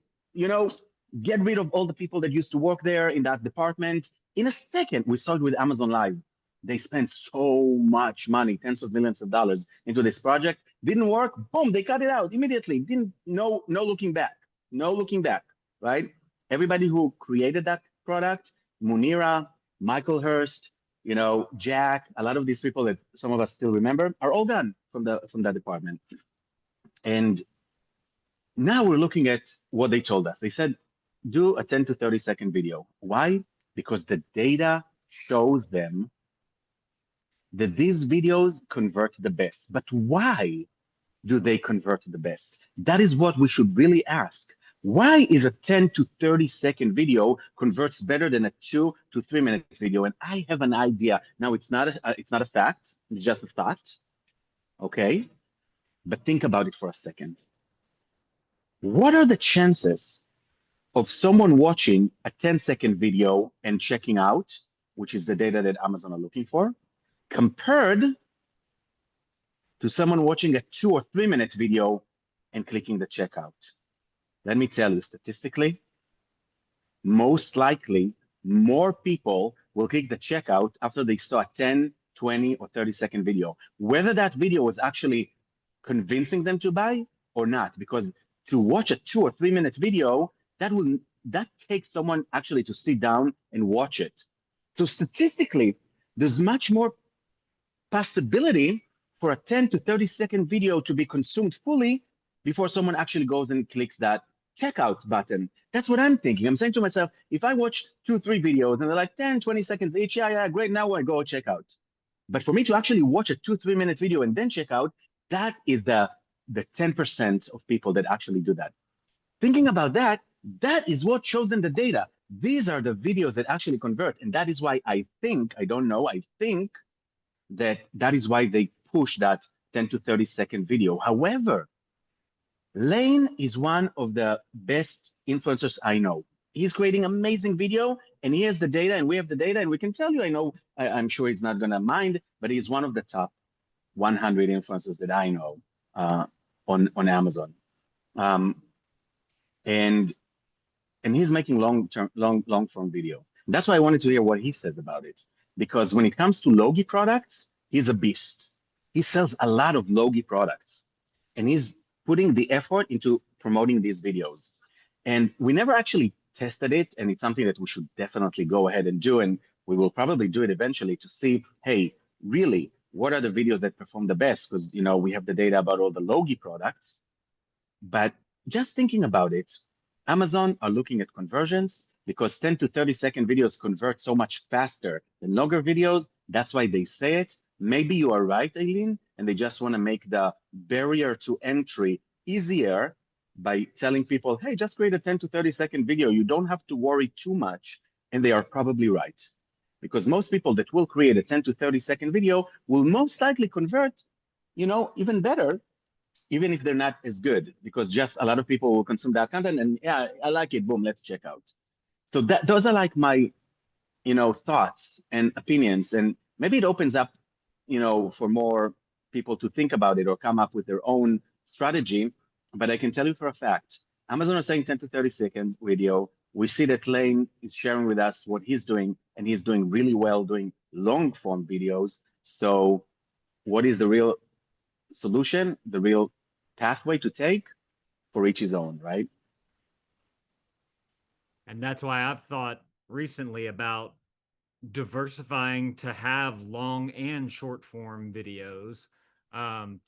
get rid of all the people that used to work there in that department. In a second, we saw it with Amazon Live. They spent so much money, tens of millions of dollars into this project. Didn't work, boom, they cut it out immediately. No looking back, right? Everybody who created that product, Munira, Michael Hurst, Jack, a lot of these people that some of us still remember are all gone from that department. And now we're looking at what they told us. They said, do a 10 to 30-second video. Why? Because the data shows them that these videos convert the best. But why do they convert the best? That is what we should really ask. Why is a 10 to 30-second video converts better than a 2 to 3 minute video? And I have an idea. Now, it's not a fact, it's just a thought, okay? But think about it for a second. What are the chances of someone watching a 10-second video and checking out, which is the data that Amazon are looking for, compared to someone watching a 2 or 3 minute video and clicking the checkout? Let me tell you, statistically, most likely, more people will click the checkout after they saw a 10, 20, or 30-second video, whether that video was actually convincing them to buy or not. Because to watch a 2 or 3 minute video, that takes someone actually to sit down and watch it. So statistically, there's much more possibility for a 10 to 30-second video to be consumed fully before someone actually goes and clicks that checkout button. That's what I'm thinking. I'm saying to myself, if I watch 2 or 3 videos and they're like 10, 20 seconds each, yeah, great, now I go check out. But for me to actually watch a 2 or 3 minute video and then check out, that is the 10% of people that actually do that. Thinking about that, that is what shows them the data. These are the videos that actually convert. And that is why I think that is why they push that 10 to 30-second video. However, Lane is one of the best influencers I know. He's creating amazing video, and he has the data, and we have the data, and we can tell you, I'm sure he's not gonna mind, but he's one of the top 100 influencers that I know on Amazon. And and he's making long form video. That's why I wanted to hear what he says about it, because when it comes to Logie products, he's a beast. He sells a lot of Logie products, and he's putting the effort into promoting these videos. And we never actually tested it, and it's something that we should definitely go ahead and do, and we will probably do it eventually to see, hey, really, what are the videos that perform the best? Because we have the data about all the Logie products, but just thinking about it, Amazon are looking at conversions because 10 to 30-second videos convert so much faster than longer videos. That's why they say it. Maybe you are right, Aileen, and they just want to make the barrier to entry easier by telling people, hey, just create a 10 to 30-second video. You don't have to worry too much. And they are probably right. Because most people that will create a 10 to 30-second video will most likely convert, even better, even if they're not as good, because just a lot of people will consume that content and yeah, I like it, boom, let's check out. So those are like my, thoughts and opinions, and maybe it opens up, for more people to think about it or come up with their own strategy. But I can tell you for a fact, Amazon is saying 10 to 30 seconds video. We see that Lane is sharing with us what he's doing, and he's doing really well doing long form videos. So what is the real solution, the real pathway to take? For each his own, right? And that's why I've thought recently about diversifying to have long and short form videos,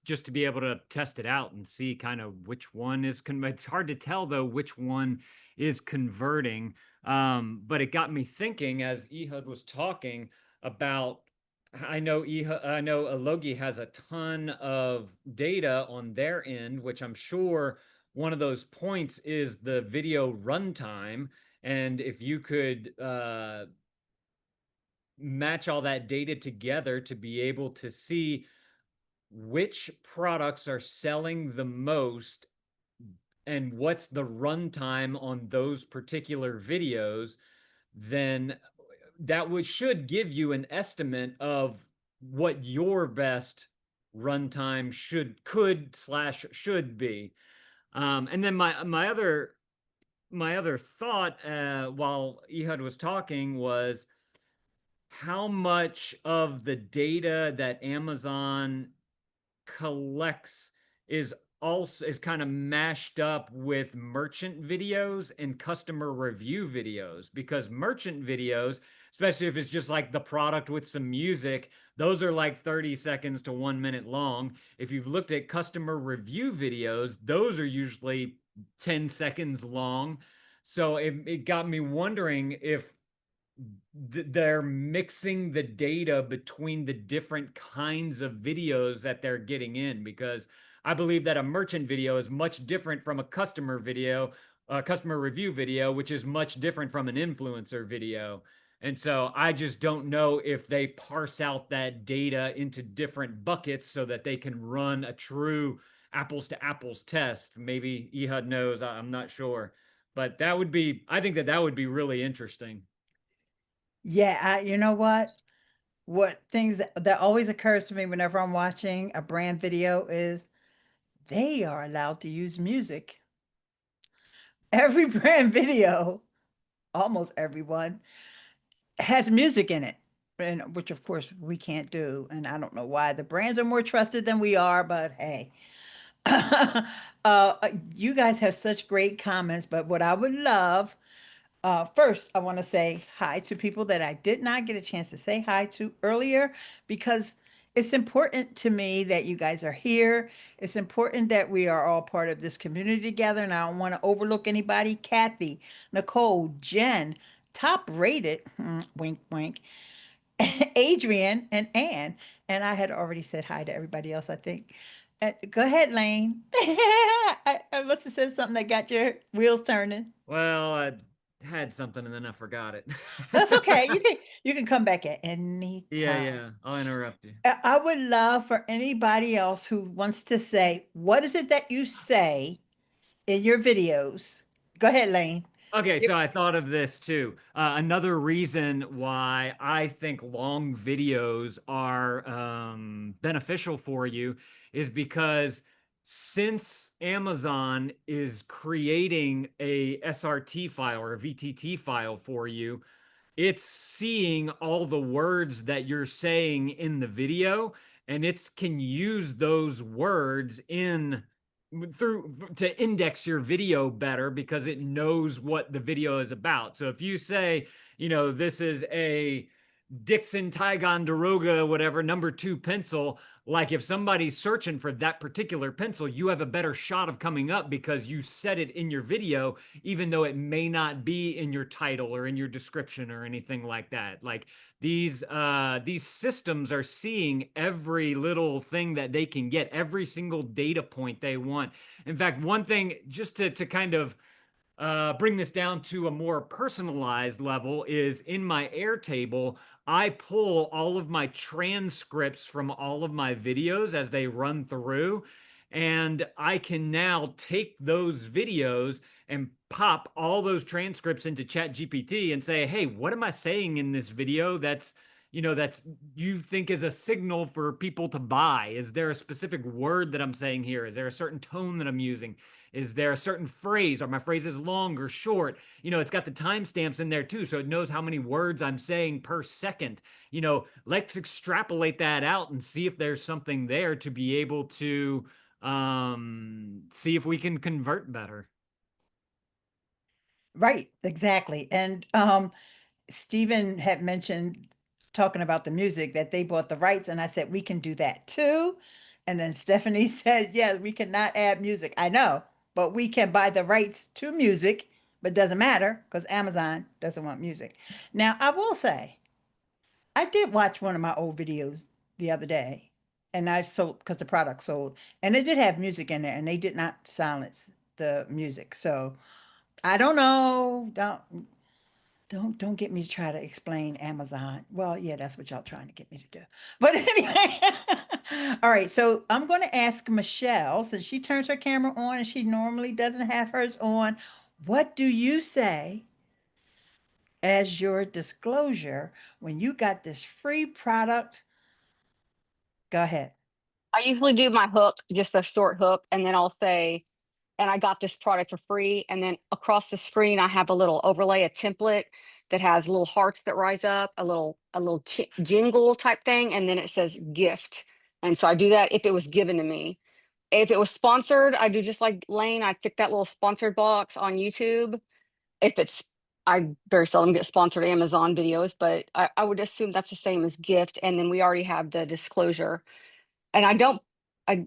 just to be able to test it out and see kind of which one is it's hard to tell though which one is converting. But it got me thinking as Ehud was talking about, I know Logie has a ton of data on their end, which I'm sure one of those points is the video runtime. And if you could match all that data together to be able to see which products are selling the most and what's the runtime on those particular videos, then that should give you an estimate of what your best runtime should be. And then my other thought while Ehud was talking was how much of the data that Amazon collects is kind of mashed up with merchant videos and customer review videos, because merchant videos, especially if it's just like the product with some music, those are like 30 seconds to 1 minute long. If you've looked at customer review videos, those are usually 10 seconds long. So it got me wondering if they're mixing the data between the different kinds of videos that they're getting in, because I believe that a merchant video is much different from a customer review video, which is much different from an influencer video. And so I just don't know if they parse out that data into different buckets so that they can run a true apples to apples test. Maybe Ehud knows, I'm not sure. But I think that would be really interesting. Yeah, you know what things that always occurs to me whenever I'm watching a brand video is they are allowed to use music. Every brand video, almost everyone, has music in it, and which of course we can't do. And I don't know why the brands are more trusted than we are, but hey. You guys have such great comments, but what I would love, first, I want to say hi to people that I did not get a chance to say hi to earlier, because it's important to me that you guys are here. It's important that we are all part of this community together, and I don't want to overlook anybody. Kathy, Nicole, Jen, top rated, wink, wink, Adrian, and Ann. And I had already said hi to everybody else, I think. Go ahead, Lane. I must have said something that got your wheels turning. Well, I had something and then I forgot it. That's okay. You can come back at any time. Yeah. I'll interrupt you. I would love for anybody else who wants to say, what is it that you say in your videos? Go ahead, Lane. Okay, so I thought of this too. Another reason why I think long videos are beneficial for you is because since Amazon is creating a SRT file or a VTT file for you, it's seeing all the words that you're saying in the video, and it can use those words in through to index your video better because it knows what the video is about. So if you say, this is a Dixon Ticonderoga, whatever, #2 pencil. Like if somebody's searching for that particular pencil, you have a better shot of coming up because you said it in your video, even though it may not be in your title or in your description or anything like that. Like these systems are seeing every little thing that they can get, every single data point they want. In fact, one thing just to kind of bring this down to a more personalized level is in my Airtable, I pull all of my transcripts from all of my videos as they run through. And I can now take those videos and pop all those transcripts into ChatGPT and say, hey, what am I saying in this video that's you think is a signal for people to buy? Is there a specific word that I'm saying here? Is there a certain tone that I'm using? Is there a certain phrase? Are my phrases long or short? It's got the timestamps in there too, so it knows how many words I'm saying per second. Let's extrapolate that out and see if there's something there to be able to see if we can convert better. Right, exactly. And Stephen had mentioned talking about the music that they bought the rights, and I said we can do that too. And then Stephanie said, yeah, we cannot add music. I know, but we can buy the rights to music, but doesn't matter because Amazon doesn't want music. Now, I will say, I did watch one of my old videos the other day, and I sold because the product sold, and it did have music in there, and they did not silence the music. So I don't know. Don't get me to try to explain Amazon. Well, yeah, that's what y'all trying to get me to do. But anyway, all right. So I'm going to ask Michelle, since she turns her camera on and she normally doesn't have hers on, what do you say as your disclosure when you got this free product? Go ahead. I usually do my hook, just a short hook, and then I'll say, and I got this product for free. And then across the screen, I have a little overlay, a template that has little hearts that rise up, a little jingle type thing, and then it says gift. And so I do that if it was given to me. If it was sponsored, I do just like Lane. I pick that little sponsored box on YouTube. If it's, I very seldom get sponsored Amazon videos, but I would assume that's the same as gift. And then we already have the disclosure. And I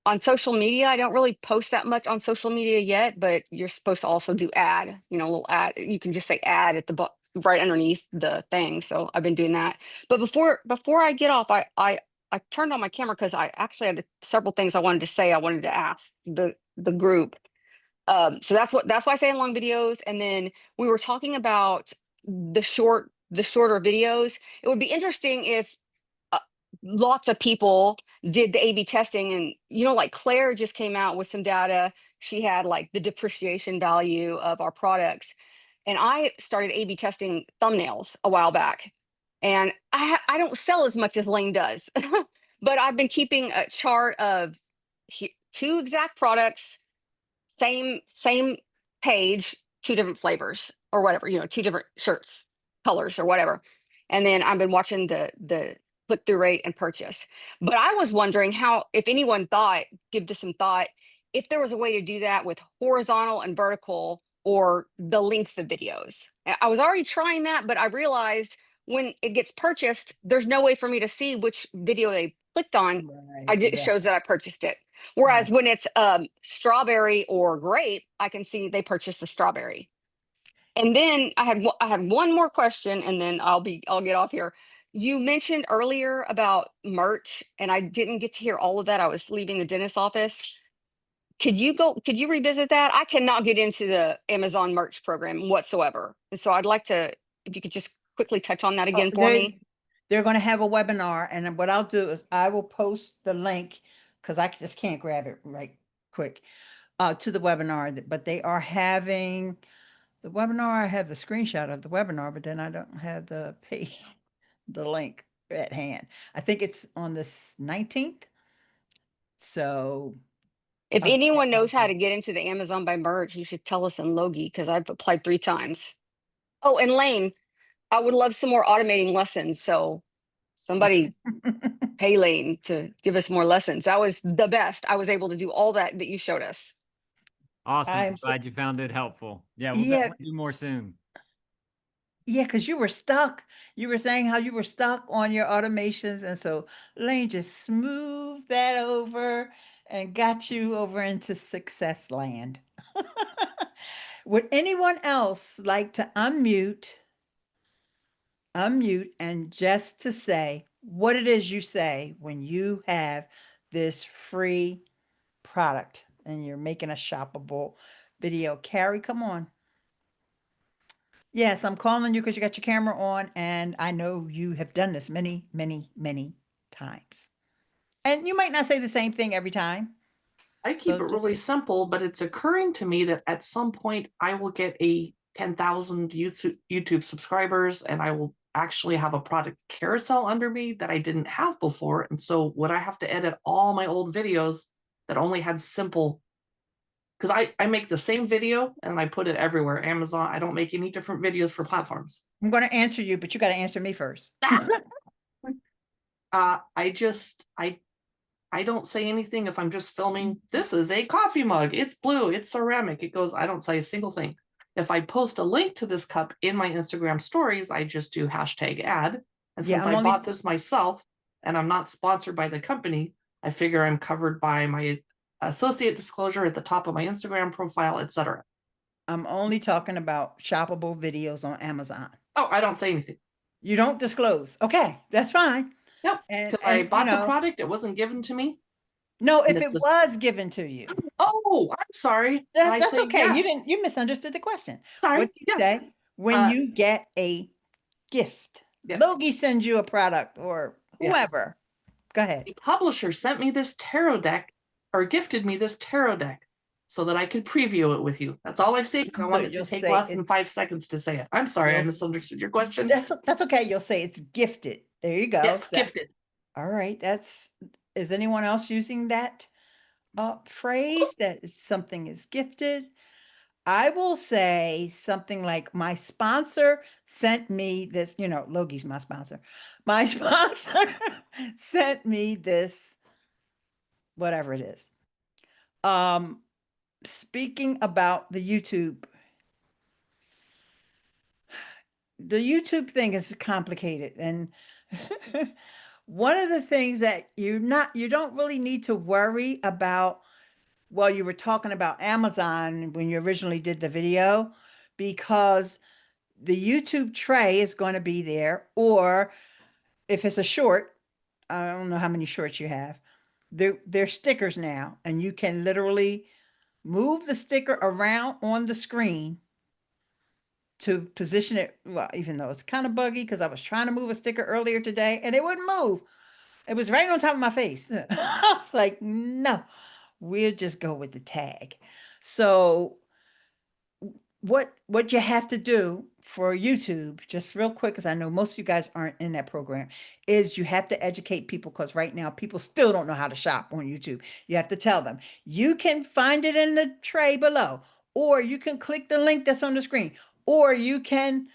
on social media, I don't really post that much on social media yet, but you're supposed to also do ad, a little ad. You can just say ad at the right underneath the thing. So I've been doing that. But before I get off, I turned on my camera because I actually had several things I wanted to say. I wanted to ask the group. So that's why I say in long videos. And then we were talking about the shorter videos. It would be interesting if lots of people did the A/B testing, and like Claire just came out with some data. She had like the depreciation value of our products, and I started A/B testing thumbnails a while back, and I don't sell as much as Lane does, but I've been keeping a chart of two exact products, same page, two different flavors or whatever, two different shirts, colors or whatever. And then I've been watching the click-through rate and purchase. But I was wondering if anyone give this some thought, if there was a way to do that with horizontal and vertical or the length of videos. I was already trying that, but I realized when it gets purchased, there's no way for me to see which video they clicked on. Right, It shows that I purchased it. Whereas when it's strawberry or grape, I can see they purchased the strawberry. And then I had one more question, and then I'll get off here. You mentioned earlier about merch, and I didn't get to hear all of that. I was leaving the dentist's office. Could you revisit that? I cannot get into the Amazon merch program whatsoever. And so I'd like to, if you could just quickly touch on that again for me. They're going to have a webinar, and what I'll do is I will post the link because I just can't grab it right quick to the webinar. But they are having the webinar. I have the screenshot of the webinar, but then I don't have the link at hand. I think it's on the 19th. So If of anyone knows how Amazon. to get into the Amazon by merge, you should tell us in Logie because I've applied 3 times. Oh, and Lane, I would love some more automating lessons. So somebody pay Lane to give us more lessons. That was the best. I was able to do all that you showed us. Awesome. I I'm am so, glad you found it helpful. Yeah, we'll yeah, definitely do more soon. yeah, because you were stuck. You were saying how you were stuck on your automations, and so Lane just smoothed that over and got you over into success land. Would anyone else like to unmute, and just to say what it is you say when you have this free product and you're making a shoppable video? Carrie, come on. Yes, I'm calling you because you got your camera on, and I know you have done this many, many, many times. And you might not say the same thing every time. I keep So it really simple, but it's occurring to me that at some point I will get a 10,000 YouTube subscribers and I will actually have a product carousel under me that I didn't have before. And so would I have to edit all my old videos that only had simple, because I make the same video and I put it everywhere. Amazon, I don't make any different videos for platforms. I'm going to answer you, but you got to answer me first. I don't say anything if I'm just filming. This is a coffee mug. It's blue. It's ceramic. It goes, I don't say a single thing. If I post a link to this cup in my Instagram stories, I just do hashtag ad. And Yeah, since I bought this myself and I'm not sponsored by the company, I figure I'm covered by my associate disclosure at the top of my Instagram profile, etc. I'm only talking about shoppable videos on Amazon. Oh, I don't say anything. You don't disclose. Okay, that's fine. Yep, And because I bought you the know, product. It wasn't given to me. no, And if it's it just, was given to you, oh, I'm sorry. I that's say okay. yes. You misunderstood the question. Sorry. What do you Yes. say when you get a gift? Yes. Logie sends you a product or Yes. whoever. Go ahead. The publisher sent me this tarot deck or gifted me this tarot deck so that I could preview it with you. That's all I say because I So want it to you'll take say less than 5 seconds to say it. I'm sorry, I You'll- misunderstood your question. That's okay. You'll say it's gifted. There you go. Yes, gifted. All right. Is anyone else using that phrase that something is gifted? I will say something like, my sponsor sent me this, Logie's my sponsor. My sponsor sent me this, whatever it is. Speaking about the YouTube thing is complicated. And one of the things that you don't really need to worry about, well, you were talking about Amazon when you originally did the video, because the YouTube tray is going to be there, or if it's a short, I don't know how many shorts you have. They're stickers now, and you can literally move the sticker around on the screen to position it. Well, even though it's kind of buggy because I was trying to move a sticker earlier today and it wouldn't move. It was right on top of my face. I was like, no, we'll just go with the tag. So what you have to do for YouTube, just real quick, because I know most of you guys aren't in that program, is you have to educate people, because right now people still don't know how to shop on YouTube. You have to tell them. You can find it in the tray below, or you can click the link that's on the screen, or you can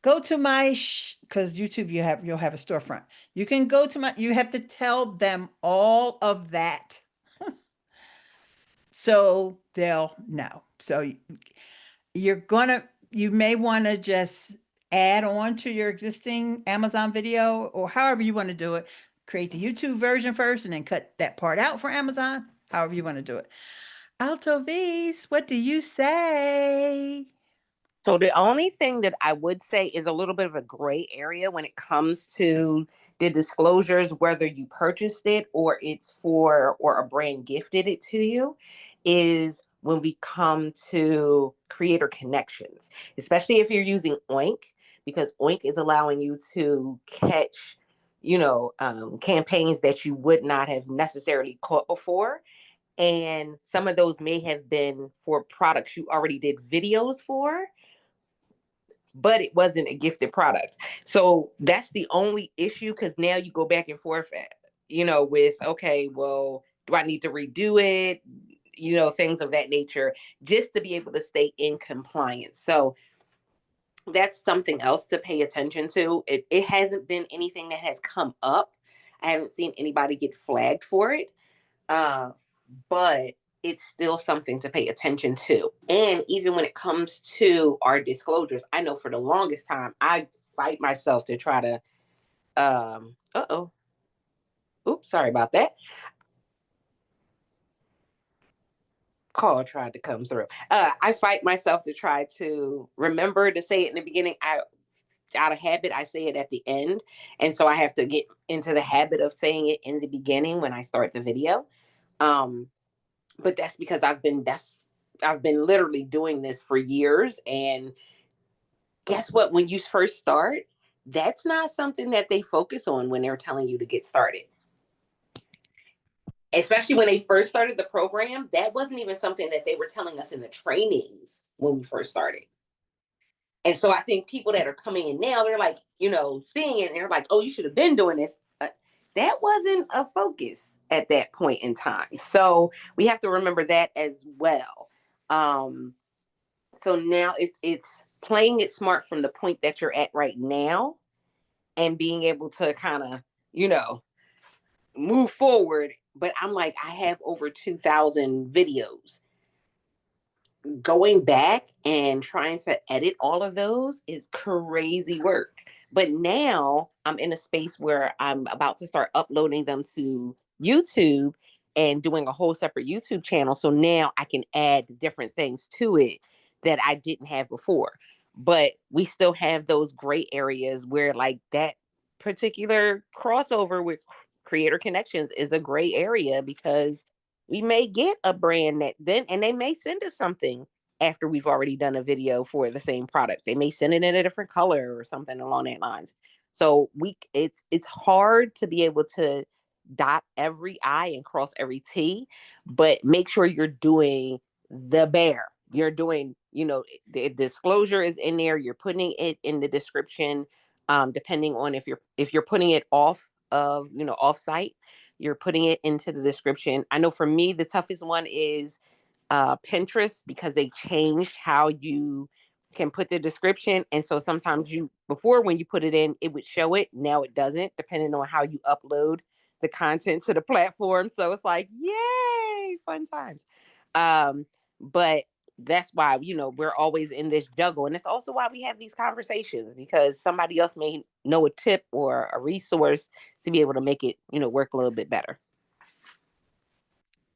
go to my because YouTube you'll have a storefront. You can go to you have to tell them all of that so they'll know. So you may want to just add on to your existing Amazon video, or however you want to do it. Create the YouTube version first and then cut that part out for Amazon, however you want to do it. Alto V's, what do you say? So the only thing that I would say is a little bit of a gray area when it comes to the disclosures, whether you purchased it or or a brand gifted it to you, is when we come to creator connections, especially if you're using Oink, because Oink is allowing you to catch, campaigns that you would not have necessarily caught before. And some of those may have been for products you already did videos for, but it wasn't a gifted product. So that's the only issue, because now you go back and forth, with, okay, well, Do I need to redo it? You know, things of that nature, just to be able to stay in compliance. So that's something else to pay attention to. It hasn't been anything that has come up. I haven't seen anybody get flagged for it. But it's still something to pay attention to. And even when it comes to our disclosures, I know for the longest time, I fight myself to try to, oops, sorry about that. Call tried to come through. I fight myself to try to remember to say it in the beginning. Out of habit, I say it at the end. And so I have to get into the habit of saying it in the beginning when I start the video. But that's because I've been literally doing this for years. And guess what? When you first start, that's not something that they focus on when they're telling you to get started. Especially when they first started the program, that wasn't even something that they were telling us in the trainings when we first started. And so I think people that are coming in now, they're like, you know, seeing it and they're like, oh, you should have been doing this. That wasn't a focus at that point in time. So we have to remember that as well. So now it's playing it smart from the point that you're at right now and being able to kind of, you know, move forward. But I'm like, I have over 2,000 videos. Going back and trying to edit all of those is crazy work. But now I'm in a space where I'm about to start uploading them to YouTube and doing a whole separate YouTube channel. So now I can add different things to it that I didn't have before. But we still have those gray areas where like that particular crossover with creator connections is a gray area because we may get a brand that then, and they may send us something after we've already done a video for the same product. They may send it in a different color or something along that lines. So it's hard to be able to dot every I and cross every T, but make sure you're doing the bare. You're doing, you know, the disclosure is in there. You're putting it in the description, depending on if you're putting it off of, you know, off site, you're putting it into the description. I know for me, the toughest one is Pinterest because they changed how you can put the description. And so sometimes before when you put it in, it would show it. Now it doesn't, depending on how you upload the content to the platform. So it's like, yay, fun times. But that's why, you know, we're always in this juggle. And it's also why we have these conversations because somebody else may know a tip or a resource to be able to make it, you know, work a little bit better.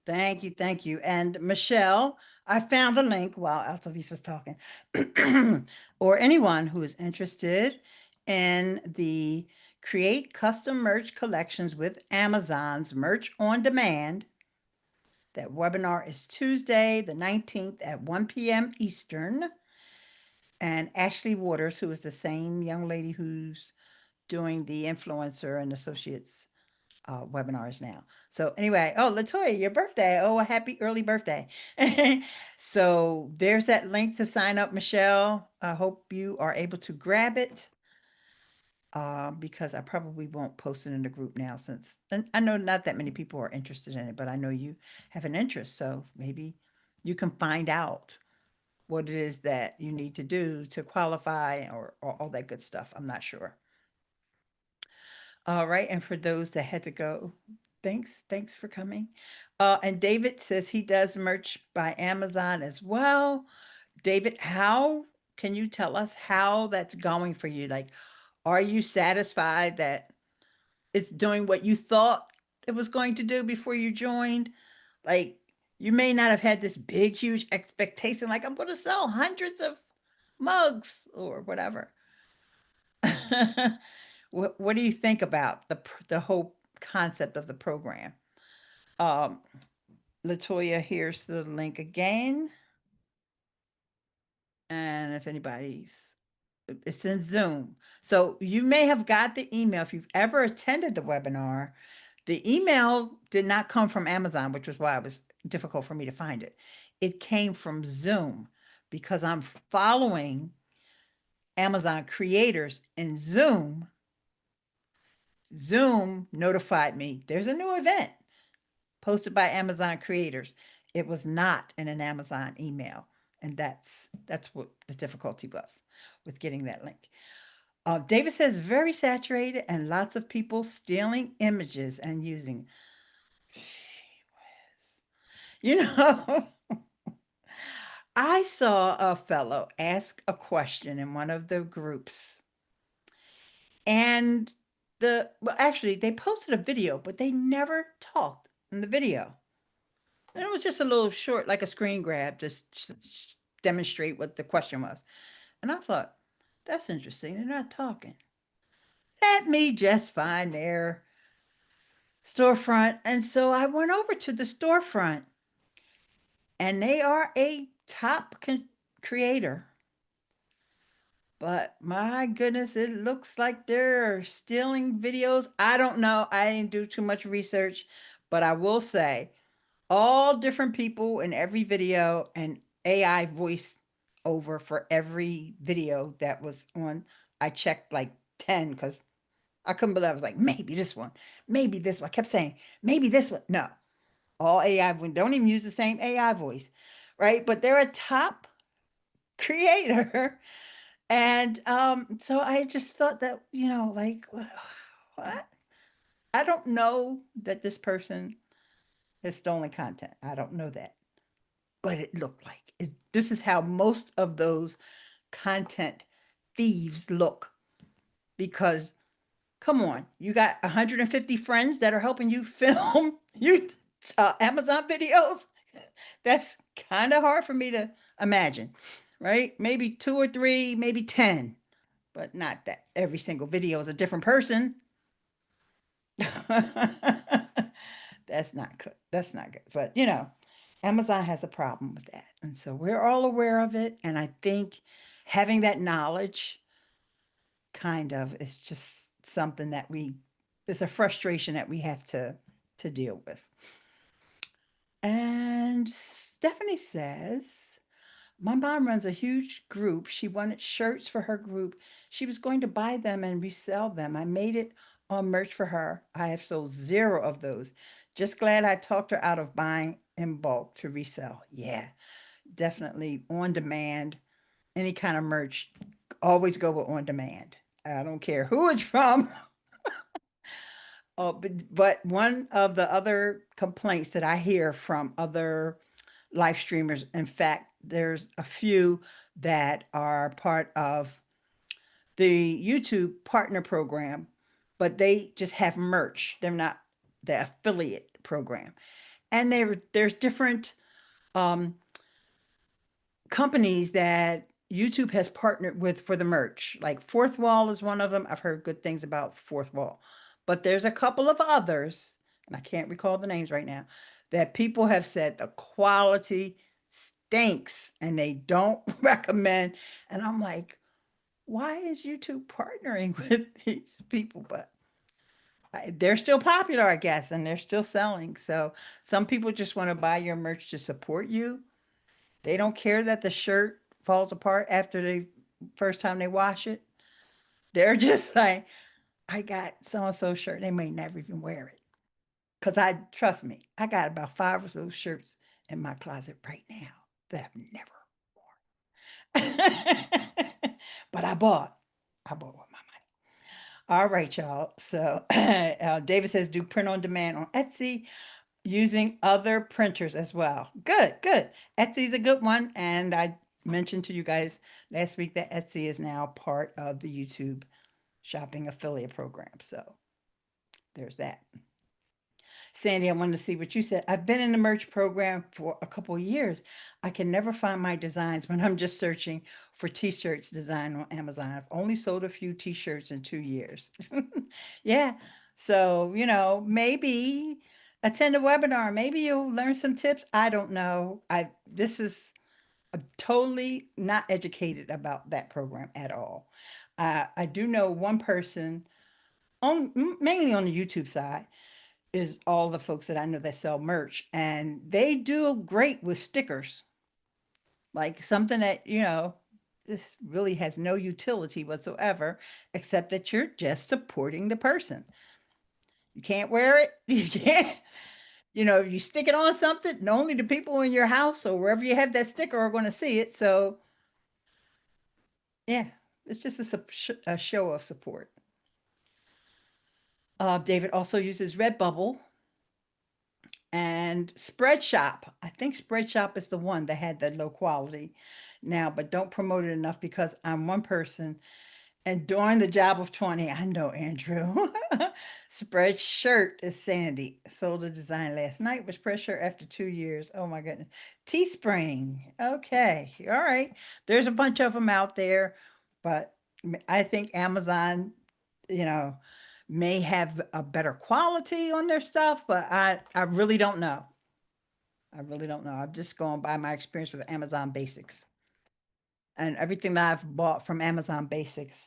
Thank you, thank you. And Michelle, I found a link while Altavis was talking, or anyone who is interested in the Create Custom Merch Collections with Amazon's Merch on Demand. That webinar is Tuesday, the 19th at 1 p.m. Eastern. And Ashley Waters, who is the same young lady who's doing the influencer and associates webinars now. So anyway, oh, Latoya, your birthday. Oh, a happy early birthday. So there's that link to sign up, Michelle. I hope you are able to grab it because I probably won't post it in the group now and I know not that many people are interested in it, but I know you have an interest. So maybe you can find out what it is that you need to do to qualify or all that good stuff. I'm not sure. All right, and for those that had to go, thanks for coming. And David says he does merch by Amazon as well. David, how can you tell us how that's going for you? Like, are you satisfied that it's doing what you thought it was going to do before you joined? Like, you may not have had this big, huge expectation, like I'm going to sell hundreds of mugs or whatever. What do you think about the whole concept of the program? Latoya, here's the link again. And if anybody's, it's in Zoom. So you may have got the email if you've ever attended the webinar. The email did not come from Amazon, which was why it was difficult for me to find it. It came from Zoom because I'm following Amazon creators in Zoom. Zoom notified me there's a new event posted by Amazon creators. It was not in an Amazon email. And that's what the difficulty was with getting that link. David says very saturated and lots of people stealing images and using. You know, I saw a fellow ask a question in one of the groups, and actually they posted a video, but they never talked in the video. And it was just a little short, like a screen grab, to demonstrate what the question was. And I thought, that's interesting. They're not talking. Let me just find their storefront. And so I went over to the storefront, and they are a top creator. But my goodness, it looks like they're stealing videos. I don't know. I didn't do too much research, but I will say all different people in every video, and AI voice over for every video that was on. I checked like 10 because I couldn't believe. I was like, maybe this one, maybe this one. I kept saying, maybe this one. No, all AI. We don't even use the same AI voice, right? But they're a top creator. And so I just thought that, like, what? I don't know that this person has stolen content. I don't know that. But it looked like it. This is how most of those content thieves look. Because, come on, you got 150 friends that are helping you film you Amazon videos. That's kind of hard for me to imagine, right? Maybe 2 or 3, maybe 10, but not that every single video is a different person. That's not good. That's not good. But, Amazon has a problem with that. And so we're all aware of it. And I think having that knowledge kind of is just something that it's a frustration that we have to deal with. And Stephanie says, my mom runs a huge group. She wanted shirts for her group. She was going to buy them and resell them. I made it on merch for her. I have sold 0 of those. Just glad I talked her out of buying in bulk to resell. Yeah, definitely on demand. Any kind of merch, always go with on demand. I don't care who it's from. Oh, but one of the other complaints that I hear from other live streamers, in fact, there's a few that are part of the YouTube partner program, but they just have merch. They're not the affiliate program. And there's different companies that YouTube has partnered with for the merch. Like Fourth Wall is one of them. I've heard good things about Fourth Wall. But there's a couple of others, and I can't recall the names right now, that people have said the quality stinks and they don't recommend. And I'm like, why is YouTube partnering with these people? But they're still popular, I guess, and they're still selling. So some people just want to buy your merch to support you. They don't care that the shirt falls apart after the first time they wash it. They're just like, I got so-and-so shirt. They may never even wear it. Because trust me, I got about 5 of those shirts in my closet right now that I've never worn. But I bought with my money. All right, y'all. So David says, do print on demand on Etsy using other printers as well. Good. Etsy's a good one. And I mentioned to you guys last week that Etsy is now part of the YouTube shopping affiliate program. So there's that. Sandy, I wanted to see what you said. I've been in the merch program for a couple of years. I can never find my designs when I'm just searching for t-shirts designed on Amazon. I've only sold a few t-shirts in 2 years. Yeah. So, maybe attend a webinar. Maybe you'll learn some tips. I don't know. I'm totally not educated about that program at all. I do know one person mainly on the YouTube side is all the folks that I know that sell merch, and they do great with stickers. Like something that, this really has no utility whatsoever, except that you're just supporting the person. You can't wear it. You can't. you know, you stick it on something, and only the people in your house or wherever you have that sticker are going to see it. So, yeah, it's just a show of support. David also uses Redbubble and Spreadshop. I think Spreadshop is the one that had the low quality now, but don't promote it enough because I'm one person. And during the job of 20, I know Andrew. Spreadshirt is Sandy. Sold a design last night with Spreadshirt after 2 years. Oh my goodness. Teespring. Okay. All right. There's a bunch of them out there, but I think Amazon, you know, may have a better quality on their stuff, but I really don't know. I really don't know. I'm just going by my experience with Amazon Basics. And everything that I've bought from Amazon Basics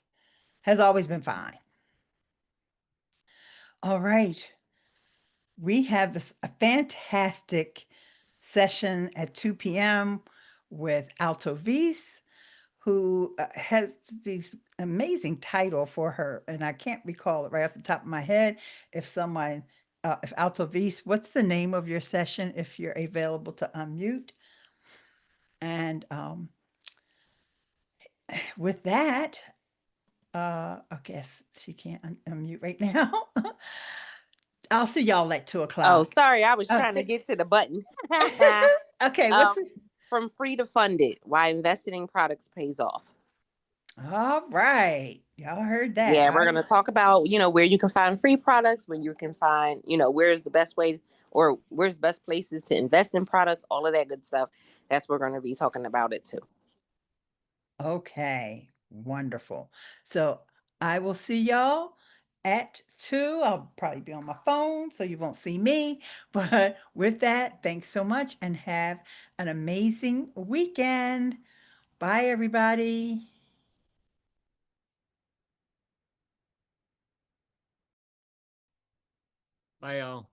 has always been fine. All right. We have a fantastic session at 2 p.m. with Alto Vise, who has this amazing title for her, and I can't recall it right off the top of my head. If someone, if Alto Vise, what's the name of your session if you're available to unmute? And with that, I guess she can't unmute right now. I'll see y'all at 2 o'clock. Oh, sorry, I was trying to get to the button. Okay, what's this? From Free to Funded, Why Investing in Products Pays Off. All right. Y'all heard that. Yeah, we're going to talk about, where you can find free products, where you can find, where's the best way or where's the best places to invest in products, all of that good stuff. That's what we're going to be talking about it too. Okay, wonderful. So I will see y'all at 2. I'll probably be on my phone, so you won't see me. But with that, thanks so much and have an amazing weekend. Bye, everybody. Bye, y'all.